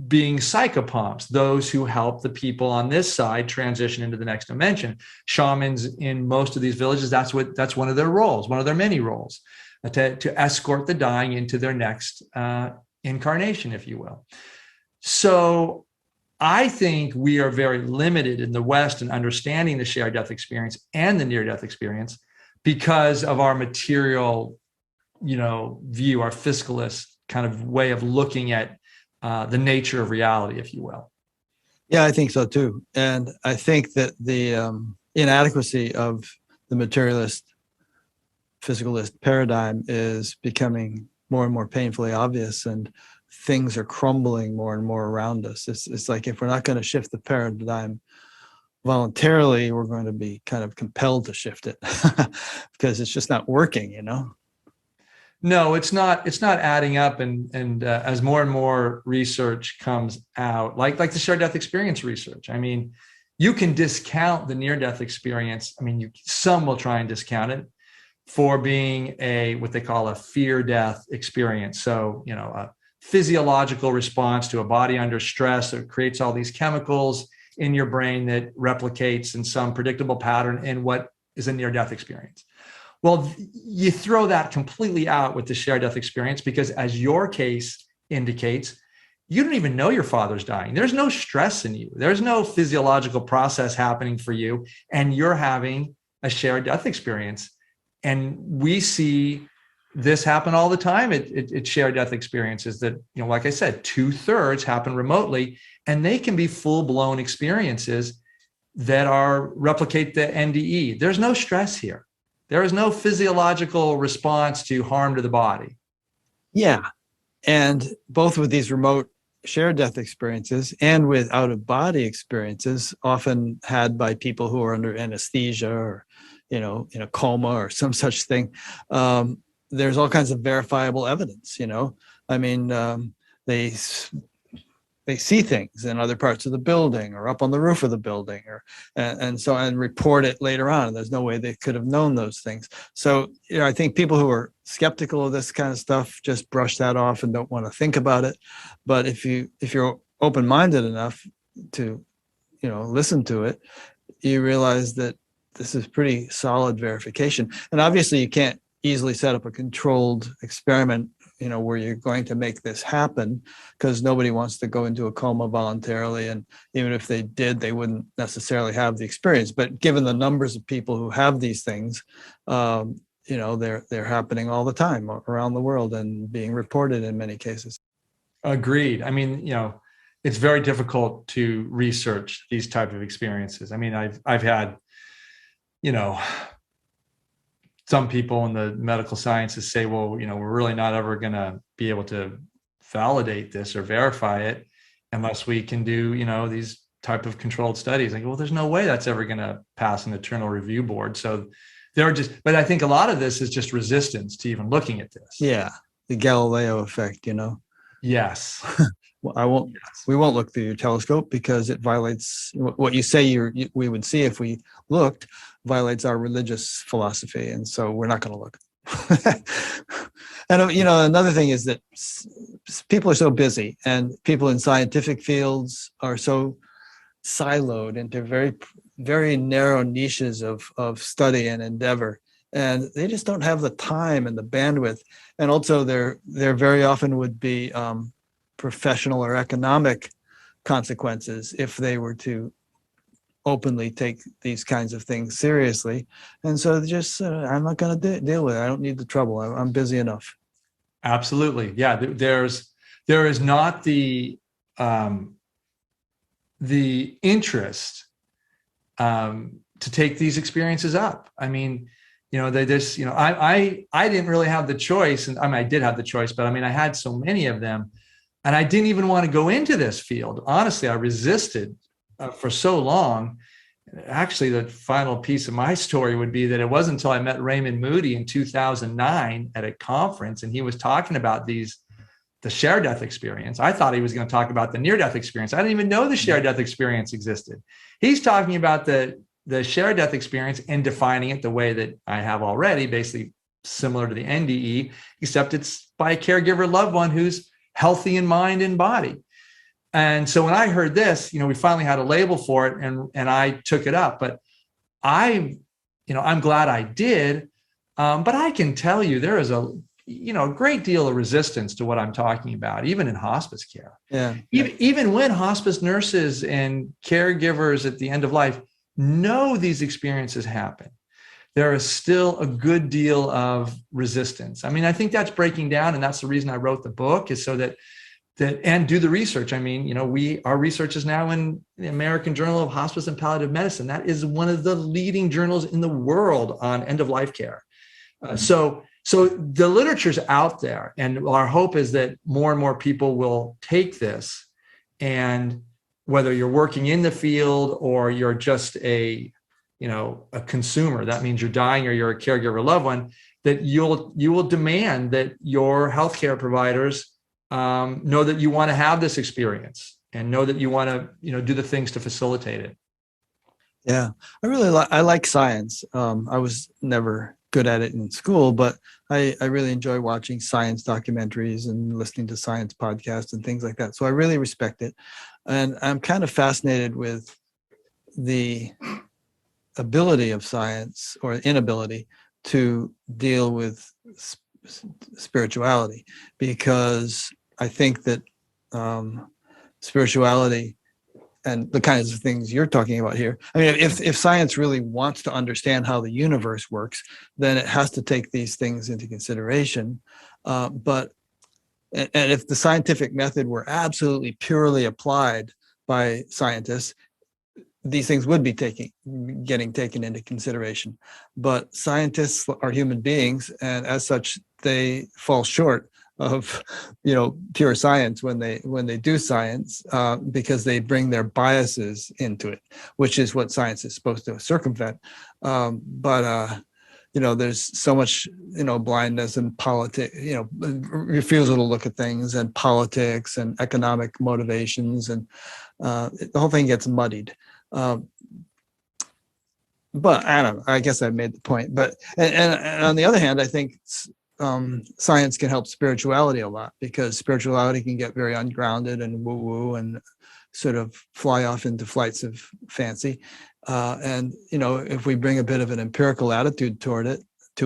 being psychopomps, those who help the people on this side transition into the next dimension. Shamans in most of these villages, that's one of their roles, one of their many roles, to escort the dying into their next incarnation, if you will. So I think we are very limited in the West in understanding the shared death experience and the near-death experience because of our material, you know, view, our fiscalist kind of way of looking at the nature of reality, if you will. Yeah, I think so too. And I think that the inadequacy of the materialist, physicalist paradigm is becoming more and more painfully obvious, and things are crumbling more and more around us. It's like, if we're not going to shift the paradigm, voluntarily, we're going to be kind of compelled to shift it because it's just not working, you know? No, it's not. It's not adding up. And as more and more research comes out, like the shared death experience research, I mean, you can discount the near-death experience. I mean, some will try and discount it for being what they call a fear-death experience. So, you know, a physiological response to a body under stress that creates all these chemicals in your brain that replicates in some predictable pattern in what is a near-death experience. Well, you throw that completely out with the shared death experience because, as your case indicates, you don't even know your father's dying. There's no stress in you. There's no physiological process happening for you, and you're having a shared death experience. And we see this happen all the time at shared death experiences that, you know, like I said, 2/3 happen remotely, and they can be full-blown experiences that replicate the NDE. There's no stress here. There is no physiological response to harm to the body. Yeah. And both with these remote shared death experiences and with out-of-body experiences, often had by people who are under anesthesia or, you know, in a coma or some such thing, there's all kinds of verifiable evidence, you know. I mean, they see things in other parts of the building or up on the roof of the building, or and report it later on. And there's no way they could have known those things. So, you know, I think people who are skeptical of this kind of stuff just brush that off and don't want to think about it. But if you're open-minded enough to, you know, listen to it, you realize that this is pretty solid verification. And obviously, you can't easily set up a controlled experiment, you know, where you're going to make this happen, because nobody wants to go into a coma voluntarily. And even if they did, they wouldn't necessarily have the experience. But given the numbers of people who have these things, you know, they're happening all the time around the world and being reported in many cases. Agreed. I mean, you know, it's very difficult to research these type of experiences. I mean, I've had, you know, some people in the medical sciences say, well, you know, we're really not ever going to be able to validate this or verify it unless we can do, you know, these type of controlled studies. Like, well, there's no way that's ever going to pass an internal review board. So but I think a lot of this is just resistance to even looking at this. Yeah, the Galileo effect, you know. Yes. Well, we won't look through your telescope because it violates what you say we would see if we looked, violates our religious philosophy. And so we're not going to look. And, you know, another thing is that people are so busy, and people in scientific fields are so siloed into very, very narrow niches of study and endeavor. And they just don't have the time and the bandwidth. And also there very often would be professional or economic consequences if they were to openly take these kinds of things seriously. And so just, I'm not going to deal with it. I don't need the trouble. I'm busy enough. Absolutely. Yeah. There is not the interest to take these experiences up. I mean, you know, I didn't really have the choice. And I mean, I did have the choice, but I mean, I had so many of them, and I didn't even want to go into this field. Honestly, I resisted for so long. Actually, the final piece of my story would be that it wasn't until I met Raymond Moody in 2009 at a conference, and he was talking about the shared death experience. I thought he was going to talk about the near-death experience. I didn't even know the shared death experience existed. He's talking about the shared death experience and defining it the way that I have already, basically similar to the NDE, except it's by a caregiver loved one who's healthy in mind and body. And so when I heard this, you know, we finally had a label for it, and I took it up. But I'm glad I did. But I can tell you there is a great deal of resistance to what I'm talking about, even in hospice care. Yeah. Even when hospice nurses and caregivers at the end of life know these experiences happen, there is still a good deal of resistance. I mean, I think that's breaking down, and that's the reason I wrote the book, is so that and do the research. I mean, you know, our research is now in the American Journal of Hospice and Palliative Medicine. That is one of the leading journals in the world on end-of-life care. So the literature's out there, and our hope is that more and more people will take this and whether you're working in the field or you're just a consumer, that means you're dying or you're a caregiver of a loved one, that you will demand that your healthcare providers know that you want to have this experience and know that you want to, do the things to facilitate it. Yeah, I like science. I was never good at it in school, but I really enjoy watching science documentaries and listening to science podcasts and things like that. So I really respect it. And I'm kind of fascinated with the ability of science or inability to deal with spirituality, because I think that spirituality and the kinds of things you're talking about here. I mean, if science really wants to understand how the universe works, then it has to take these things into consideration. And if the scientific method were absolutely purely applied by scientists, these things would be getting taken into consideration. But scientists are human beings, and as such, they fall short of pure science when they do science, because they bring their biases into it, which is what science is supposed to circumvent. But there's so much blindness and politics, refusal to look at things, and politics and economic motivations, and the whole thing gets muddied. But I don't know, I guess I made the point. But and on the other hand, I think science can help spirituality a lot, because spirituality can get very ungrounded and woo-woo and sort of fly off into flights of fancy. And if we bring a bit of an empirical attitude to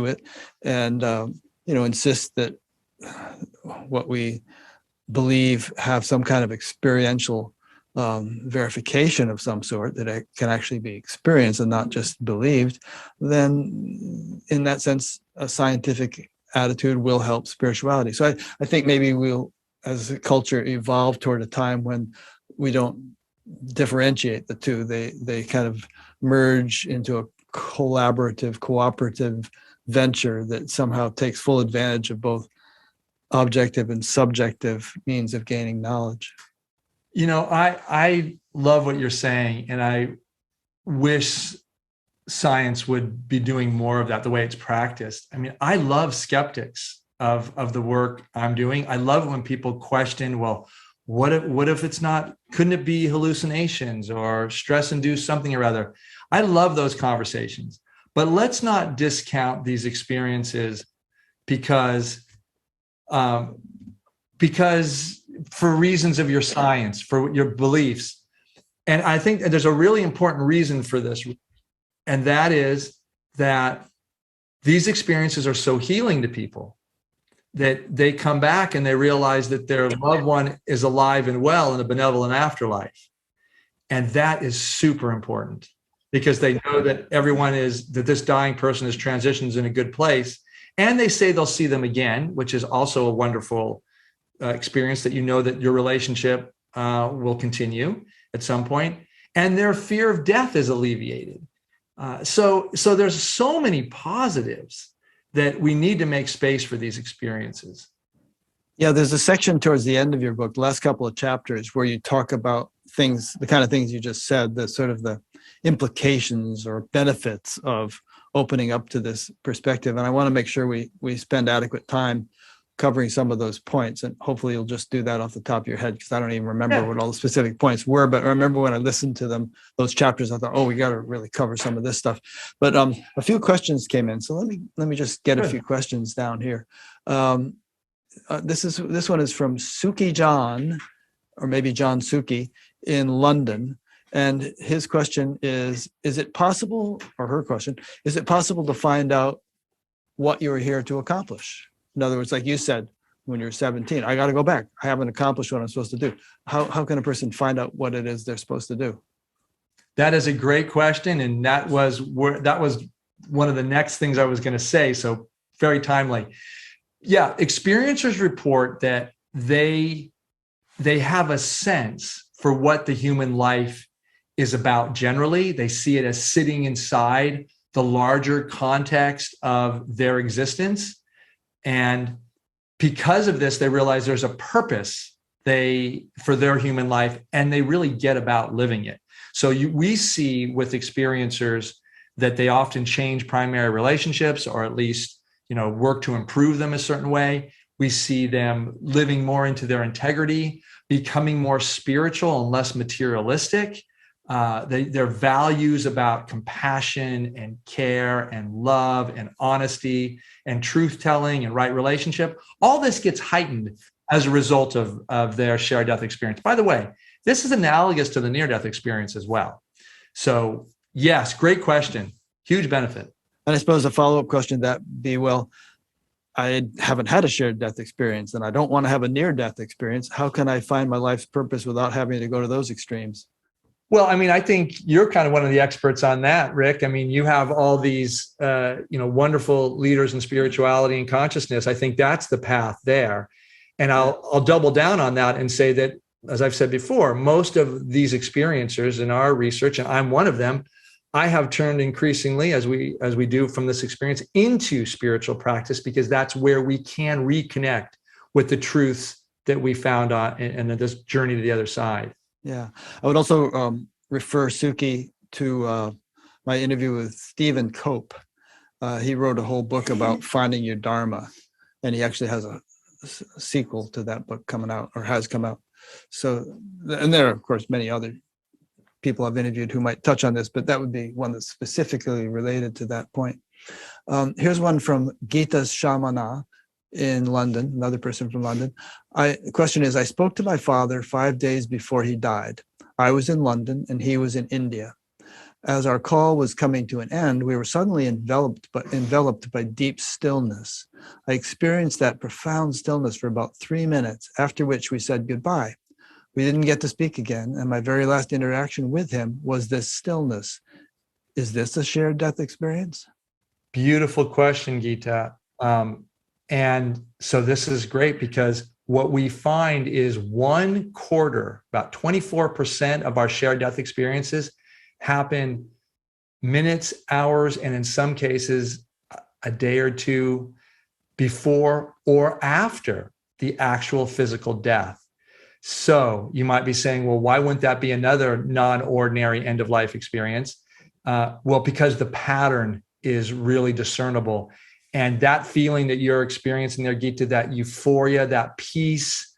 it, and insist that what we believe have some kind of experiential verification of some sort, that it can actually be experienced and not just believed, then in that sense, a scientific attitude will help spirituality. So I think maybe we'll, as a culture, evolve toward a time when we don't differentiate the two. They kind of merge into a cooperative venture that somehow takes full advantage of both objective and subjective means of gaining knowledge. I love what you're saying, and I wish science would be doing more of that the way it's practiced. I mean, I love skeptics of the work I'm doing. I love when people question, well, what if it's not, couldn't it be hallucinations or stress-induced something or other? I love those conversations, but let's not discount these experiences because for reasons of your science, for your beliefs. And I think there's a really important reason for this. And that is that these experiences are so healing to people that they come back and they realize that their loved one is alive and well in a benevolent afterlife. And that is super important, because they know that that this dying person is transitions in a good place. And they say they'll see them again, which is also a wonderful experience, that that your relationship will continue at some point, and their fear of death is alleviated. So there's so many positives that we need to make space for these experiences. Yeah, there's a section towards the end of your book, the last couple of chapters, where you talk about things, the kind of things you just said, the sort of the implications or benefits of opening up to this perspective. And I want to make sure we spend adequate time covering some of those points, and hopefully you'll just do that off the top of your head, because I don't even remember what all the specific points were. But I remember when I listened to those chapters, I thought, oh, we got to really cover some of this stuff. But a few questions came in, so let me just get a few questions down here. This one is from Suki John, or maybe John Suki, in London. And his question is it possible, or her question, is it possible to find out what you were here to accomplish? In other words, like you said, when you're 17, I got to go back. I haven't accomplished what I'm supposed to do. How can a person find out what it is they're supposed to do? That is a great question. And that was one of the next things I was going to say. So very timely. Yeah. Experiencers report that they have a sense for what the human life is about generally. They see it as sitting inside the larger context of their existence. And because of this, they realize there's a purpose for their human life, and they really get about living it. So we see with experiencers that they often change primary relationships, or at least, work to improve them a certain way. We see them living more into their integrity, becoming more spiritual and less materialistic. Their values about compassion and care and love and honesty and truth-telling and right relationship, all this gets heightened as a result of their shared death experience. By the way, this is analogous to the near-death experience as well. So yes, great question. Huge benefit. And I suppose a follow-up question that be, well, I haven't had a shared death experience and I don't want to have a near-death experience. How can I find my life's purpose without having to go to those extremes? Well, I mean, I think you're kind of one of the experts on that, Rick. I mean, you have all these, wonderful leaders in spirituality and consciousness. I think that's the path there. And I'll double down on that and say that, as I've said before, most of these experiencers in our research, and I'm one of them, I have turned increasingly, as we do from this experience, into spiritual practice, because that's where we can reconnect with the truths that we found in this journey to the other side. Yeah. I would also refer Suki to my interview with Stephen Cope. He wrote a whole book about finding your Dharma, and he actually has a sequel to that book coming out, or has come out. So, and there are, of course, many other people I've interviewed who might touch on this, but that would be one that's specifically related to that point. Here's one from Geeta Shamana in London, another person from London. The question is, I spoke to my father 5 days before he died. I was in London and he was in India. As our call was coming to an end, we were suddenly enveloped by deep stillness. I experienced that profound stillness for about 3 minutes, after which we said goodbye. We didn't get to speak again, and my very last interaction with him was this stillness. Is this a shared death experience? Beautiful question, Geeta. And so this is great, because what we find is 1/4, about 24% of our shared death experiences happen minutes, hours, and in some cases, a day or two before or after the actual physical death. So you might be saying, well, why wouldn't that be another non-ordinary end-of-life experience? Well, because the pattern is really discernible. And that feeling that you're experiencing there, Geeta, that euphoria, that peace,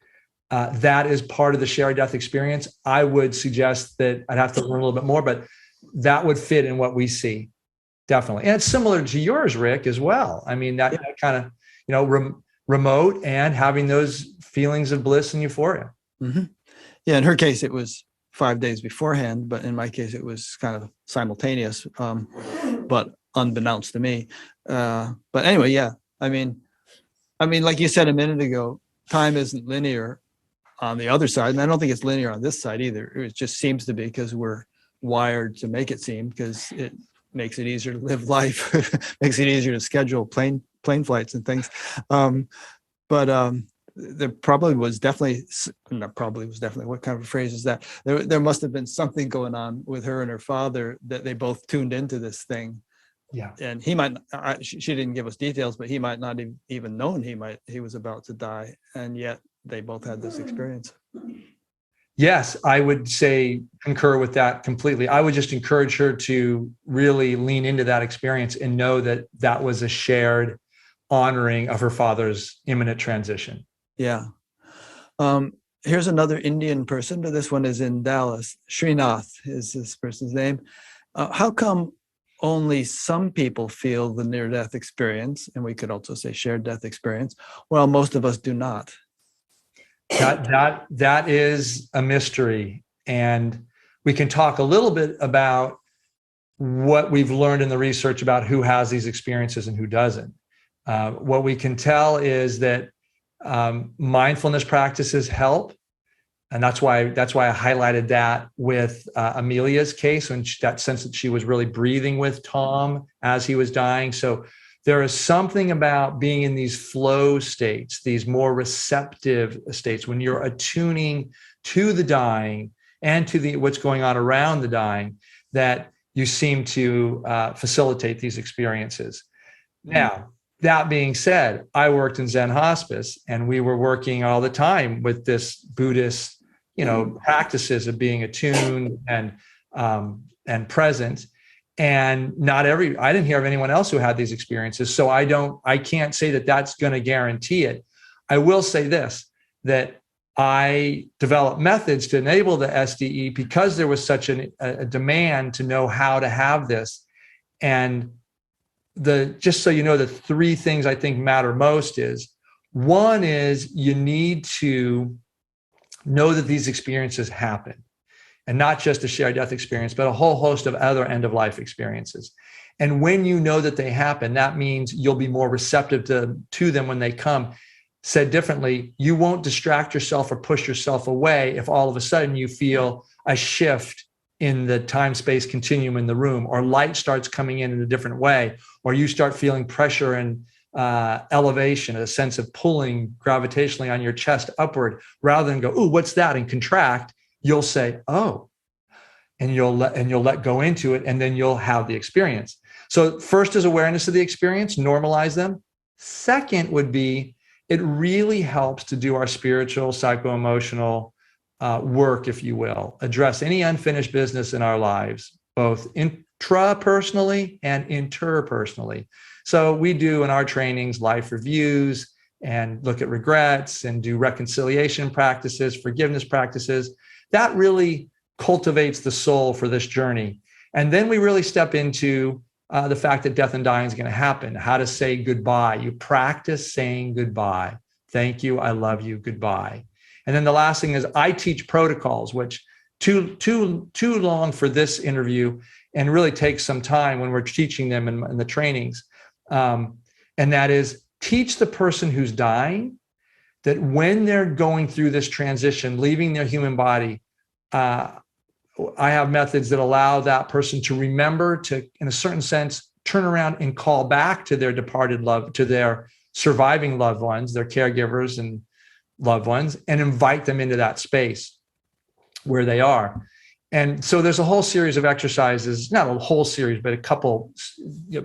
that is part of the shared death experience. I would suggest that I'd have to learn a little bit more, but that would fit in what we see, definitely. And it's similar to yours, Rick, as well. I mean, that kind of, remote and having those feelings of bliss and euphoria. Mm-hmm. Yeah, in her case, it was 5 days beforehand, but in my case, it was kind of simultaneous, but unbeknownst to me. But anyway, yeah, I mean, like you said a minute ago, time isn't linear on the other side, and I don't think it's linear on this side either. It just seems to be, because we're wired to make it seem, because it makes it easier to live life, makes it easier to schedule plane flights and things. But there probably was definitely, what kind of a phrase is that? There must have been something going on with her and her father that they both tuned into this thing. Yeah. And he might, she didn't give us details, but he might not even known he was about to die. And yet they both had this experience. Yes, I would say concur with that completely. I would just encourage her to really lean into that experience and know that that was a shared honoring of her father's imminent transition. Yeah. Here's another Indian person, but this one is in Dallas. Srinath is this person's name. How come only some people feel the near-death experience, and we could also say shared death experience, while most of us do not? That is a mystery. And we can talk a little bit about what we've learned in the research about who has these experiences and who doesn't. What we can tell is that mindfulness practices help. And that's why I highlighted that with Amelia's case, and that sense that she was really breathing with Tom as he was dying. So there is something about being in these flow states, these more receptive states, when you're attuning to the dying and to what's going on around the dying, that you seem to facilitate these experiences. Now, That being said, I worked in Zen hospice, and we were working all the time with this Buddhist, practices of being attuned and present. And I didn't hear of anyone else who had these experiences. So I can't say that that's going to guarantee it. I will say this, that I developed methods to enable the SDE because there was such a demand to know how to have this. And just so you know, the three things I think matter most is, one is you need to know that these experiences happen, and not just a shared death experience, but a whole host of other end of life experiences. And when you know that they happen, that means you'll be more receptive to them when they come. Said differently, you won't distract yourself or push yourself away if all of a sudden you feel a shift in the time-space continuum in the room, or light starts coming in a different way, or you start feeling pressure and elevation, a sense of pulling gravitationally on your chest upward, rather than go, "Ooh, what's that?" and contract. You'll say, "Oh," and you'll let go into it, and then you'll have the experience. So first is awareness of the experience, normalize them. Second would be, it really helps to do our spiritual, psycho-emotional work, if you will, address any unfinished business in our lives, both intrapersonally and interpersonally. So we do in our trainings life reviews and look at regrets and do reconciliation practices, forgiveness practices. That really cultivates the soul for this journey. And then we really step into the fact that death and dying is going to happen, how to say goodbye. You practice saying goodbye. Thank you, I love you, goodbye. And then the last thing is I teach protocols, which too long for this interview, and really takes some time when we're teaching them in the trainings. And that is, teach the person who's dying that when they're going through this transition, leaving their human body, I have methods that allow that person to remember to, in a certain sense, turn around and call back to their departed love, to their surviving loved ones, their caregivers and loved ones, and invite them into that space where they are. And so there's a whole series of exercises, not a whole series, but a couple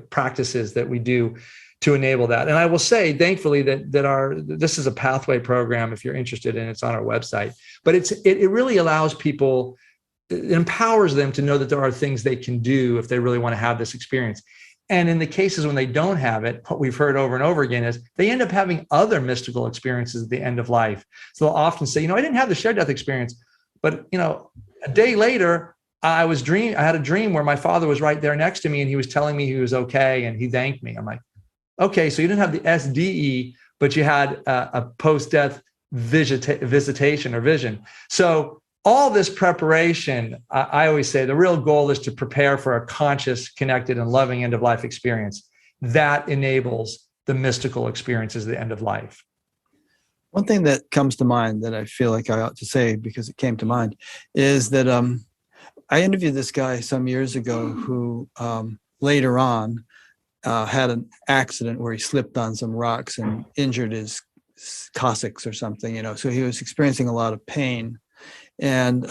practices that we do to enable that. And I will say, thankfully, this is a pathway program. If you're interested in it, it's on our website. But it really allows people, it empowers them to know that there are things they can do if they really want to have this experience. And in the cases when they don't have it, what we've heard over and over again is they end up having other mystical experiences at the end of life. So they'll often say, I didn't have the shared death experience, but a day later, I had a dream where my father was right there next to me, and he was telling me he was okay, and he thanked me. I'm like, okay, so you didn't have the SDE, but you had a post-death visitation or vision. So all this preparation, I always say the real goal is to prepare for a conscious, connected, and loving end-of-life experience that enables the mystical experiences at the end of life. One thing that comes to mind that I feel like I ought to say because it came to mind is that I interviewed this guy some years ago who later on had an accident where he slipped on some rocks and injured his coccyx or something, so he was experiencing a lot of pain. And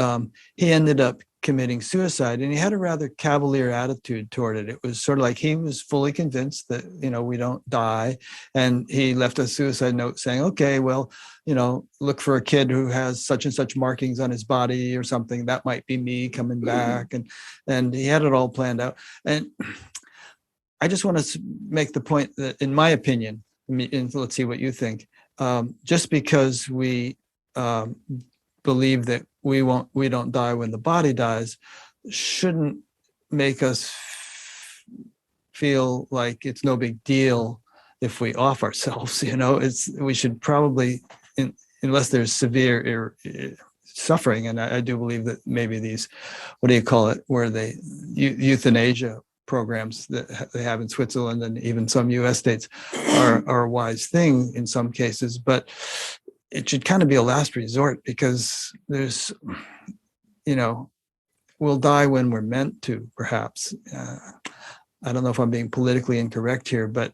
he ended up committing suicide, and he had a rather cavalier attitude toward it. It was sort of like he was fully convinced that, we don't die. And he left a suicide note saying, okay, well, look for a kid who has such and such markings on his body or something. That might be me coming back. And he had it all planned out. And I just want to make the point that, in my opinion, and let's see what you think, just because we believe that we don't die when the body dies, shouldn't make us feel like it's no big deal if we off ourselves. We should probably, unless there's severe suffering, and I do believe that maybe these, where they euthanasia programs that they have in Switzerland and even some U.S. states are a wise thing in some cases, but it should kind of be a last resort, because there's, we'll die when we're meant to, perhaps. I don't know if I'm being politically incorrect here, but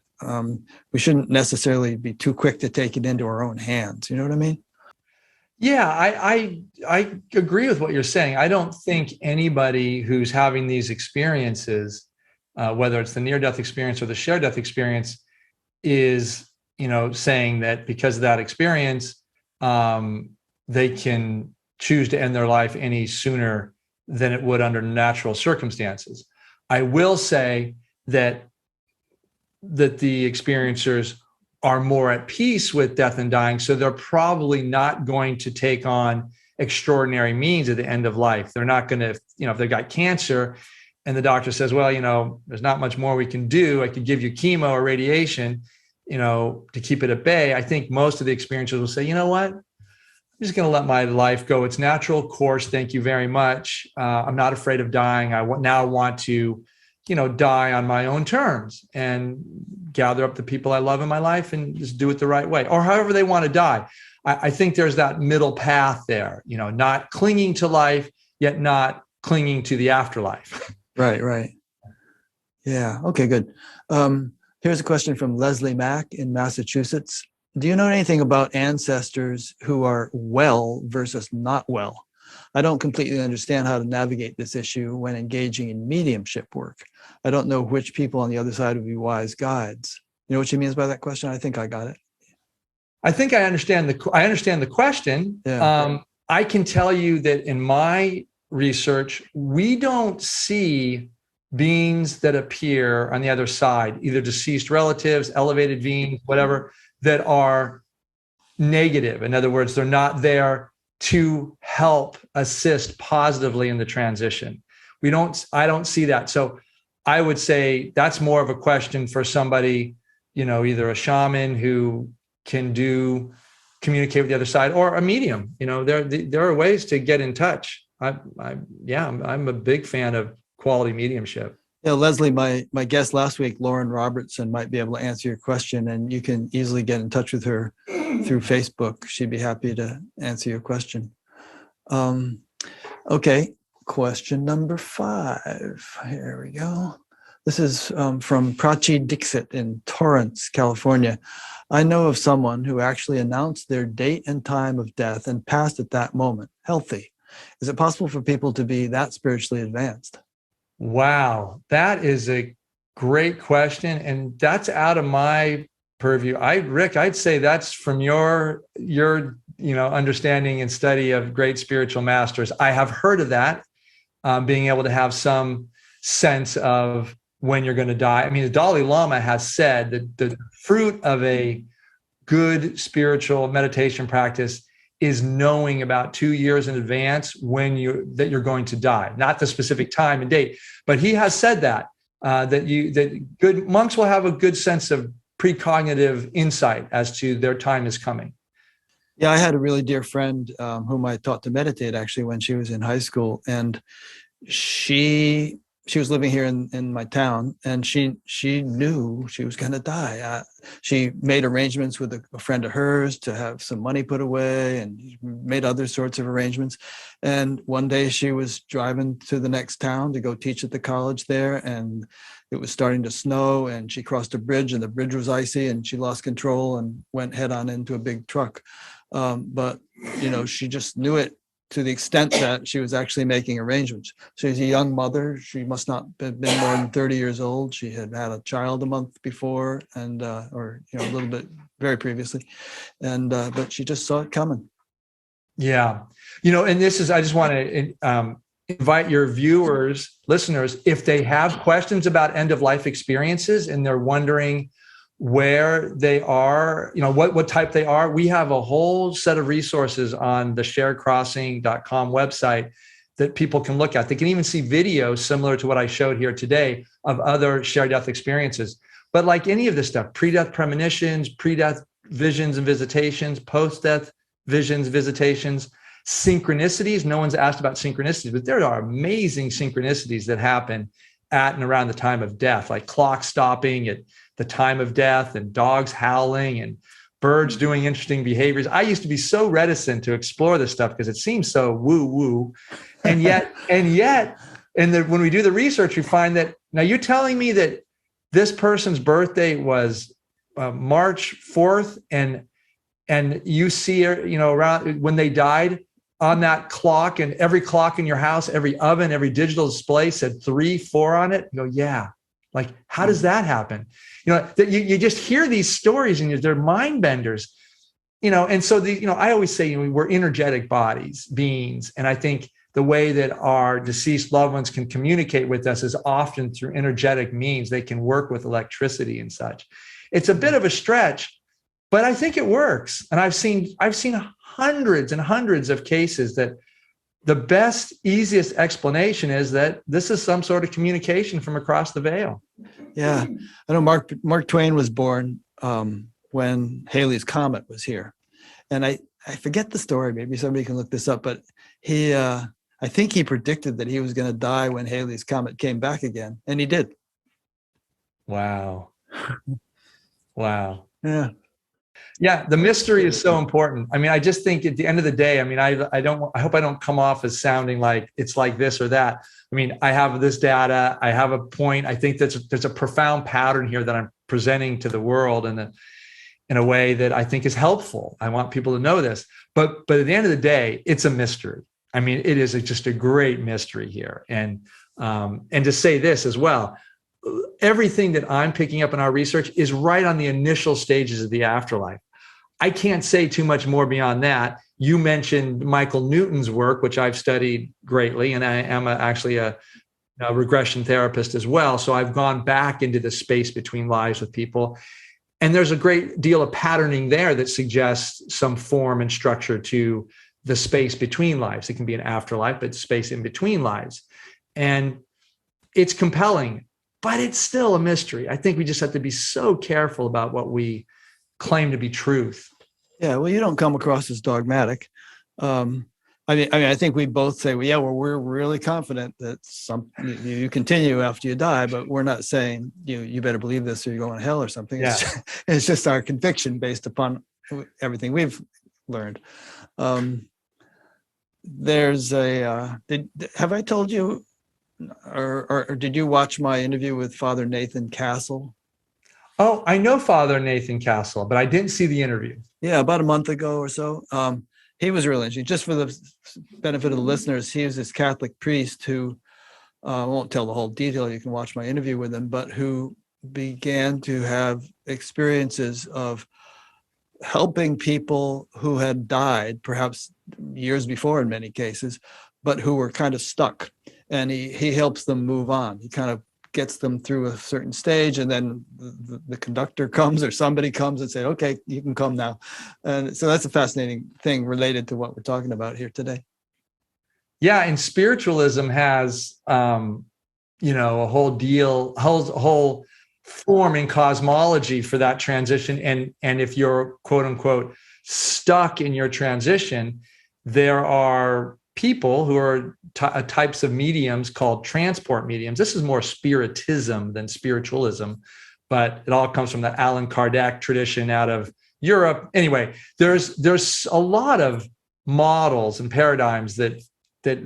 we shouldn't necessarily be too quick to take it into our own hands. You know what I mean? Yeah, I agree with what you're saying. I don't think anybody who's having these experiences, whether it's the near-death experience or the shared death experience, is, saying that because of that experience, they can choose to end their life any sooner than it would under natural circumstances. I will say that the experiencers are more at peace with death and dying, so they're probably not going to take on extraordinary means at the end of life. They're not going to, if they've got cancer and the doctor says, well, there's not much more we can do. I could give you chemo or radiation, to keep it at bay. I think most of the experiencers will say, you know what? I'm just going to let my life go its natural course. Thank you very much. I'm not afraid of dying. I now want to, die on my own terms and gather up the people I love in my life and just do it the right way, or however they want to die. I think there's that middle path there, not clinging to life, yet not clinging to the afterlife. Right. Yeah. Okay, good. Here's a question from Leslie Mack in Massachusetts. Do you know anything about ancestors who are well versus not well? I don't completely understand how to navigate this issue when engaging in mediumship work. I don't know which people on the other side would be wise guides. You know what she means by that question? I think I got it. I think I understand the question. Yeah. I can tell you that in my research, we don't see beings that appear on the other side, either deceased relatives, elevated beings, whatever, that are negative. In other words, they're not there to help assist positively in the transition. I don't see that. So I would say that's more of a question for somebody, either a shaman who can communicate with the other side, or a medium. There are ways to get in touch. I'm a big fan of quality mediumship. Yeah, Leslie, my guest last week, Lauren Robertson, might be able to answer your question, and you can easily get in touch with her through Facebook. She'd be happy to answer your question. Okay, question number 5. Here we go. This is from Prachi Dixit in Torrance, California. I know of someone who actually announced their date and time of death and passed at that moment, healthy. Is it possible for people to be that spiritually advanced? Wow, that is a great question, and that's out of my purview. Rick, I'd say that's from your understanding and study of great spiritual masters. I have heard of that, being able to have some sense of when you're going to die. I mean, the Dalai Lama has said that the fruit of a good spiritual meditation practice is knowing about 2 years in advance that you're going to die, not the specific time and date. But he has said that good monks will have a good sense of precognitive insight as to their time is coming. Yeah, I had a really dear friend whom I taught to meditate actually when she was in high school, and she was living here in my town, and she knew she was going to die. She made arrangements with a friend of hers to have some money put away, and made other sorts of arrangements. And one day she was driving to the next town to go teach at the college there, and it was starting to snow, and she crossed a bridge, and the bridge was icy, and she lost control and went head on into a big truck. But she just knew it to the extent that she was actually making arrangements. She was a young mother. She must not have been more than 30 years old. She had had a child a month before, and or a little bit very previously, and but she just saw it coming. Yeah, and this is, I just want to invite your listeners, if they have questions about end of life experiences and they're wondering where they are, what type they are, we have a whole set of resources on the sharedcrossing.com website that people can look at. They can even see videos similar to what I showed here today of other shared death experiences. But like any of this stuff, pre-death premonitions, pre-death visions and visitations, post-death visions, visitations, synchronicities. No one's asked about synchronicities, but there are amazing synchronicities that happen at and around the time of death, like clock stopping at the time of death, and dogs howling, and birds doing interesting behaviors. I used to be so reticent to explore this stuff because it seems so woo-woo. And yet, when we do the research, we find that, now you're telling me that this person's birthday was March 4th, and you see her, around when they died, on that clock, and every clock in your house, every oven, every digital display said 3-4 on it. You go, yeah, Like, how does that happen? You just hear these stories and they're mind benders, and so I always say, we're energetic beings. And I think the way that our deceased loved ones can communicate with us is often through energetic means. They can work with electricity and such. It's a bit of a stretch, but I think it works. And I've seen hundreds and hundreds of cases that the best, easiest explanation is that this is some sort of communication from across the veil. Yeah. I know Mark Twain was born when Halley's Comet was here. And I forget the story. Maybe somebody can look this up, but I think he predicted that he was going to die when Halley's Comet came back again. And he did. Wow. Wow. Yeah. Yeah, the mystery is so important. I mean, I just think at the end of the day, I mean, I hope I don't come off as sounding like it's like this or that. I mean, I have this data, I have a point. I think there's a profound pattern here that I'm presenting to the world in a way that I think is helpful. I want people to know this. But at the end of the day, it's a mystery. I mean, it is just a great mystery here. And to say this as well, everything that I'm picking up in our research is right on the initial stages of the afterlife. I can't say too much more beyond that. You mentioned Michael Newton's work, which I've studied greatly, and I am actually a regression therapist as well. So I've gone back into the space between lives with people. And there's a great deal of patterning there that suggests some form and structure to the space between lives. It can be an afterlife, but space in between lives. And it's compelling, but it's still a mystery. I think we just have to be so careful about what we claim to be truth. Yeah, well, you don't come across as dogmatic. I think we both say, well, yeah, we're really confident that you continue after you die, but we're not saying you better believe this or you're going to hell or something. Yeah. It's just our conviction based upon everything we've learned. Have I told you, or did you watch my interview with Father Nathan Castle? Oh, I know Father Nathan Castle, but I didn't see the interview. Yeah, about a month ago or so. He was really interesting. Just for the benefit of the listeners, he was this Catholic priest who, I won't tell the whole detail, you can watch my interview with him, but who began to have experiences of helping people who had died, perhaps years before in many cases, but who were kind of stuck. And he helps them move on. He kind of gets them through a certain stage, and then the conductor comes or somebody comes and say, okay, you can come now. And so that's a fascinating thing related to what we're talking about here today. Yeah, and spiritualism has, a whole form in cosmology for that transition. And if you're quote unquote stuck in your transition, there are people who are types of mediums called transport mediums. This is more spiritism than spiritualism, but it all comes from the Allan Kardec tradition out of Europe. Anyway, there's a lot of models and paradigms that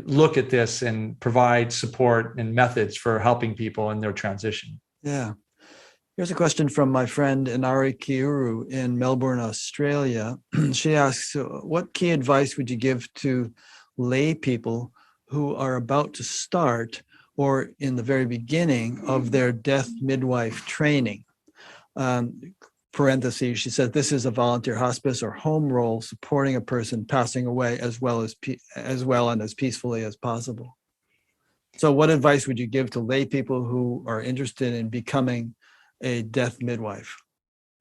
look at this and provide support and methods for helping people in their transition. Yeah. Here's a question from my friend Inari Kiuru in Melbourne, Australia. She asks, what key advice would you give to lay people who are about to start or in the very beginning of their death midwife training? Parentheses, she said, this is a volunteer hospice or home role supporting a person passing away as well and as peacefully as possible. So what advice would you give to lay people who are interested in becoming a death midwife?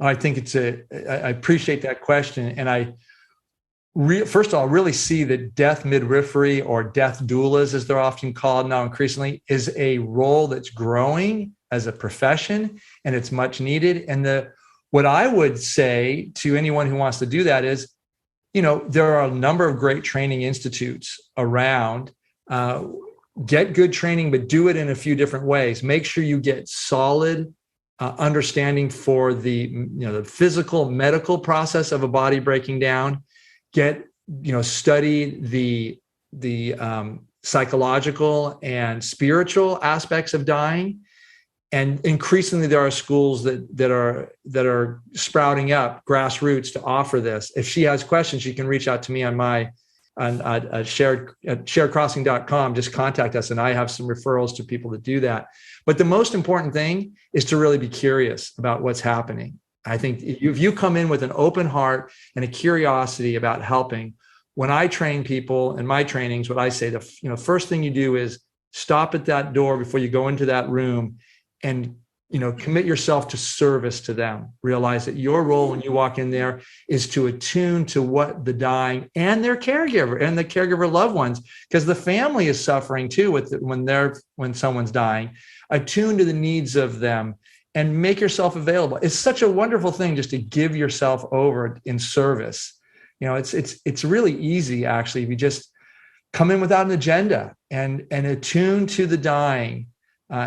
I think I appreciate that question. And first of all, really see that death midwifery, or death doulas, as they're often called now increasingly, is a role that's growing as a profession, and it's much needed. And what I would say to anyone who wants to do that is, there are a number of great training institutes around. Get good training, but do it in a few different ways. Make sure you get solid understanding for the physical medical process of a body breaking down. Study the psychological and spiritual aspects of dying. And increasingly, there are schools that are sprouting up grassroots to offer this. If she has questions, she can reach out to me on my sharedcrossing.com, just contact us and I have some referrals to people that do that. But the most important thing is to really be curious about what's happening. I think if you come in with an open heart and a curiosity about helping, when I train people in my trainings, what I say, the first thing you do is stop at that door before you go into that room and commit yourself to service to them. Realize that your role when you walk in there is to attune to what the dying and their caregiver and the caregiver loved ones, because the family is suffering too when someone's dying. Attune to the needs of them and make yourself available. It's such a wonderful thing just to give yourself over in service. It's really easy actually if you just come in without an agenda and attune to the dying.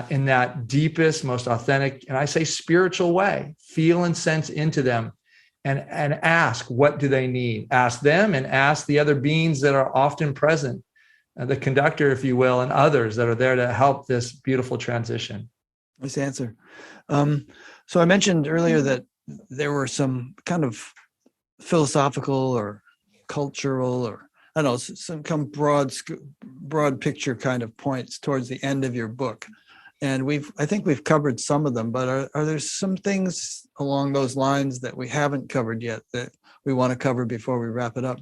In that deepest, most authentic, and I say spiritual way, feel and sense into them and ask, what do they need? Ask them and ask the other beings that are often present, the conductor, if you will, and others that are there to help this beautiful transition. Nice answer. So I mentioned earlier that there were some kind of philosophical or cultural or I don't know, some broad picture kind of points towards the end of your book. And I think we've covered some of them, but are there some things along those lines that we haven't covered yet that we want to cover before we wrap it up?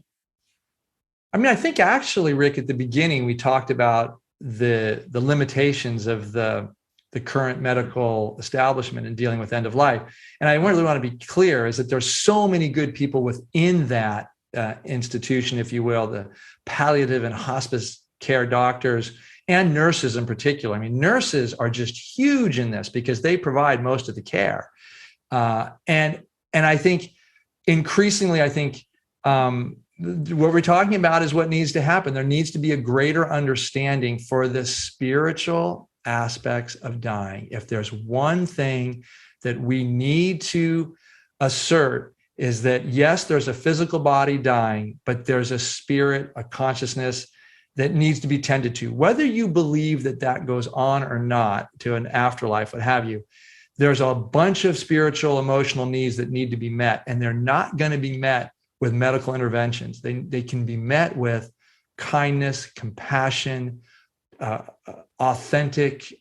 I mean, I think actually, Rick, at the beginning, we talked about the limitations of the current medical establishment in dealing with end of life. And I really want to be clear is that there's so many good people within that institution, if you will, the palliative and hospice care doctors and nurses in particular. I mean, nurses are just huge in this because they provide most of the care. And I think increasingly, what we're talking about is what needs to happen. There needs to be a greater understanding for the spiritual aspects of dying. If there's one thing that we need to assert is that, yes, there's a physical body dying, but there's a spirit, a consciousness that needs to be tended to. Whether you believe that goes on or not to an afterlife, what have you, there's a bunch of spiritual, emotional needs that need to be met, and they're not going to be met with medical interventions. They can be met with kindness, compassion, authentic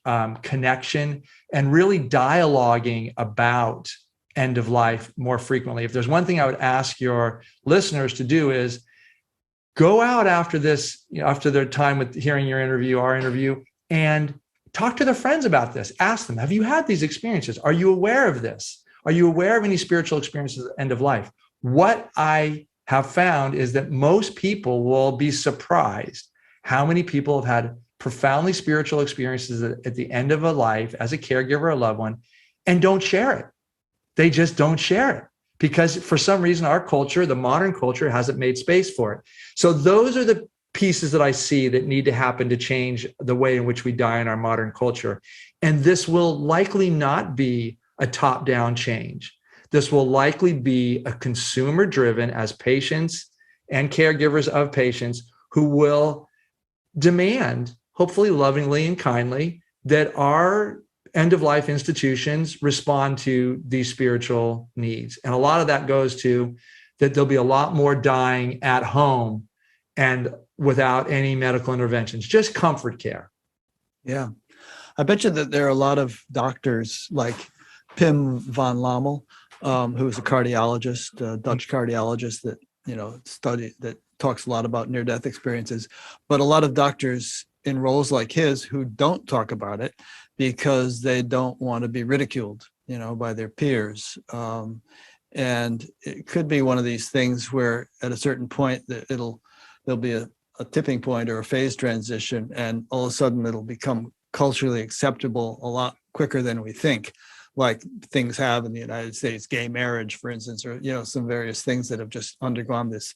connection, and really dialoguing about end of life more frequently. If there's one thing I would ask your listeners to do is go out after this, after their time with hearing our interview, and talk to their friends about this. Ask them, have you had these experiences? Are you aware of this? Are you aware of any spiritual experiences at the end of life? What I have found is that most people will be surprised how many people have had profoundly spiritual experiences at the end of a life as a caregiver or a loved one and don't share it. They just don't share it because for some reason our culture, the modern culture, hasn't made space for it. So those are the pieces that I see that need to happen to change the way in which we die in our modern culture. And this will likely not be a top-down change. This will likely be a consumer-driven, as patients and caregivers of patients who will demand, hopefully lovingly and kindly, that our end-of-life institutions respond to these spiritual needs. And a lot of that goes to that there'll be a lot more dying at home and without any medical interventions, just comfort care. Yeah. I bet you that there are a lot of doctors like Pim van Lommel, who is a cardiologist, a Dutch cardiologist that talks a lot about near-death experiences, but a lot of doctors in roles like his who don't talk about it because they don't want to be ridiculed, by their peers. And it could be one of these things where at a certain point that there'll be a tipping point or a phase transition, and all of a sudden it'll become culturally acceptable a lot quicker than we think, like things have in the United States, gay marriage, for instance, or, some various things that have just undergone this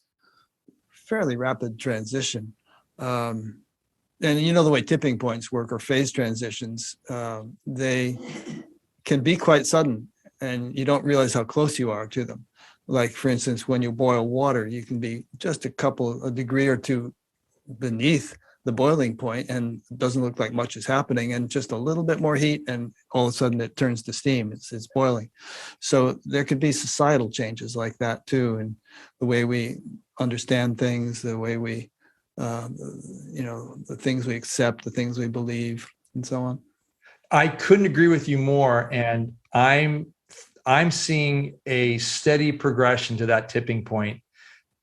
fairly rapid transition. And the way tipping points work or phase transitions, they can be quite sudden and you don't realize how close you are to them. Like, for instance, when you boil water, you can be just a degree or two beneath the boiling point and it doesn't look like much is happening, and just a little bit more heat and all of a sudden it turns to steam. It's boiling. So there could be societal changes like that too, and the way we understand things, the way we the things we accept, the things we believe, and so on. I couldn't agree with you more. And I'm seeing a steady progression to that tipping point.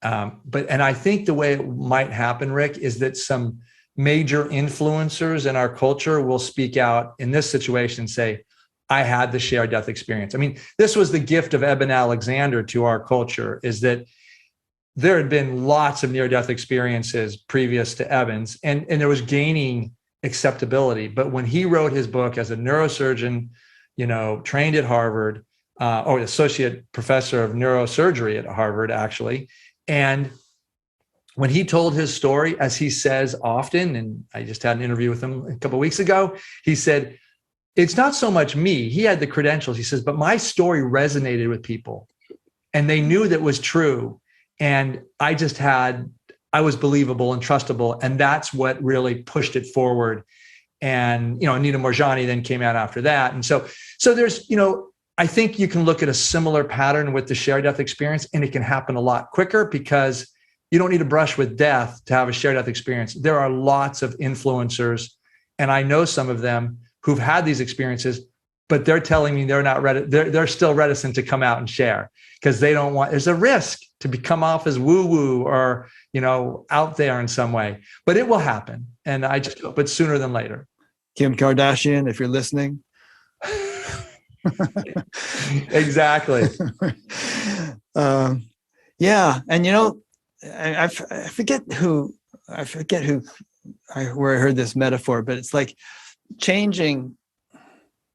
And I think the way it might happen, Rick, is that some major influencers in our culture will speak out in this situation and say, I had the shared death experience. I mean, this was the gift of Eben Alexander to our culture, is that there had been lots of near-death experiences previous to Eben's, and there was gaining acceptability. But when he wrote his book as a neurosurgeon, trained at Harvard, or associate professor of neurosurgery at Harvard, actually, and when he told his story, as he says often, and I just had an interview with him a couple of weeks ago, he said, it's not so much me. He had the credentials. He says, but my story resonated with people and they knew that was true. And I was believable and trustable. And that's what really pushed it forward. And, Anita Morjani then came out after that. And so there's, I think you can look at a similar pattern with the shared death experience, and it can happen a lot quicker because you don't need to brush with death to have a shared death experience. There are lots of influencers, and I know some of them who've had these experiences, but they're telling me they're not ready. They're still reticent to come out and share because they don't want, there's a risk to come off as woo-woo or, out there in some way, but it will happen. And I just hope it's sooner than later. Kim Kardashian, if you're listening. Exactly. Yeah. And, I forget where I heard this metaphor, but it's like changing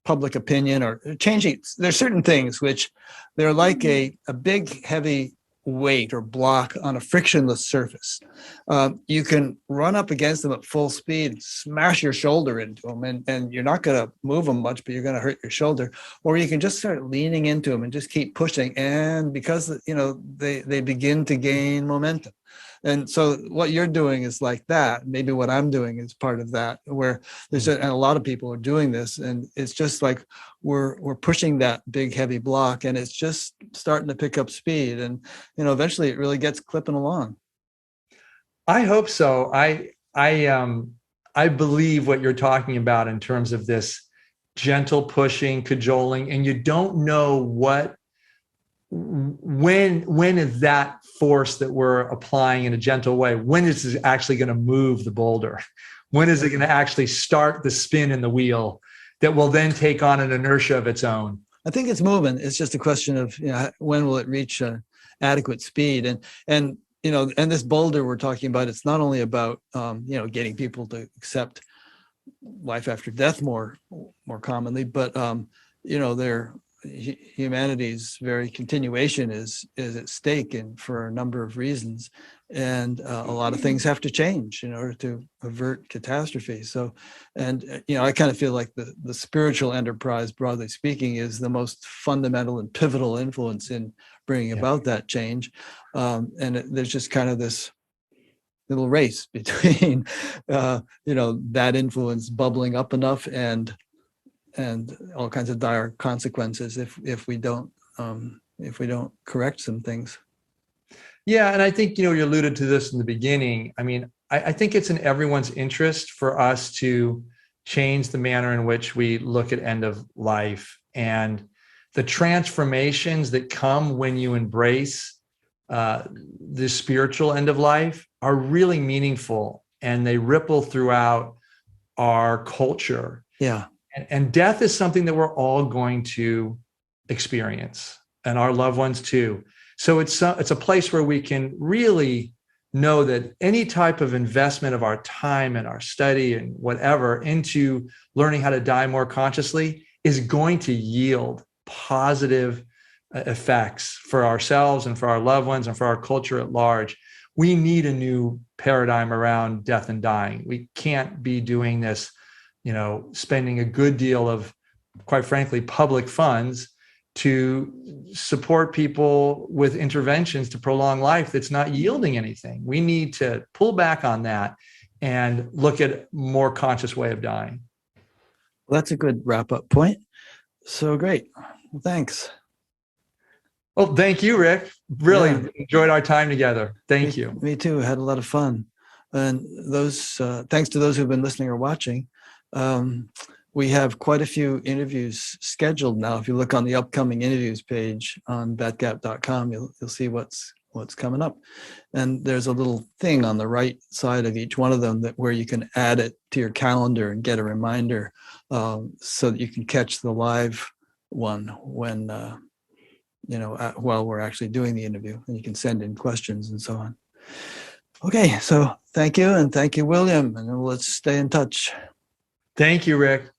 public opinion or changing. There's certain things which they're like a big, heavy weight or block on a frictionless surface. You can run up against them at full speed, smash your shoulder into them, and you're not going to move them much, but you're going to hurt your shoulder. Or you can just start leaning into them and just keep pushing. And because, they begin to gain momentum. And so what you're doing is like that. Maybe what I'm doing is part of that, where there's and a lot of people are doing this, and it's just like we're pushing that big heavy block, and it's just starting to pick up speed, and eventually it really gets clipping along. I hope so. I believe what you're talking about in terms of this gentle pushing, cajoling, and you don't know when is that force that we're applying in a gentle way, when is it actually going to move the boulder? When is it going to actually start the spin in the wheel that will then take on an inertia of its own? I think it's moving. It's just a question of when will it reach adequate speed, and this boulder we're talking about, it's not only about getting people to accept life after death more commonly, but humanity's very continuation is at stake, and for a number of reasons, and a lot of things have to change in order to avert catastrophe. So, and I kind of feel like the spiritual enterprise, broadly speaking, is the most fundamental and pivotal influence in bringing about that change. There's just kind of this little race between that influence bubbling up enough and all kinds of dire consequences if we don't correct some things. Yeah, and I think you alluded to this in the beginning. I mean, I think it's in everyone's interest for us to change the manner in which we look at end of life, and the transformations that come when you embrace the spiritual end of life are really meaningful, and they ripple throughout our culture. Yeah. And death is something that we're all going to experience, and our loved ones too. So it's a place where we can really know that any type of investment of our time and our study and whatever into learning how to die more consciously is going to yield positive effects for ourselves and for our loved ones and for our culture at large. We need a new paradigm around death and dying. We can't be doing this spending a good deal of, quite frankly, public funds to support people with interventions to prolong life that's not yielding anything. We need to pull back on that and look at a more conscious way of dying. Well, that's a good wrap-up point. So great. Well, thanks. Well, thank you, Rick. Really enjoyed our time together. Thank you. Me too. I had a lot of fun. And those, thanks to those who've been listening or watching, we have quite a few interviews scheduled now. If you look on the upcoming interviews page on batgap.com, you'll see what's coming up. And there's a little thing on the right side of each one of them that where you can add it to your calendar and get a reminder, so that you can catch the live one when while we're actually doing the interview, and you can send in questions and so on. Okay, so thank you, and thank you, William, and let's stay in touch. Thank you, Rick.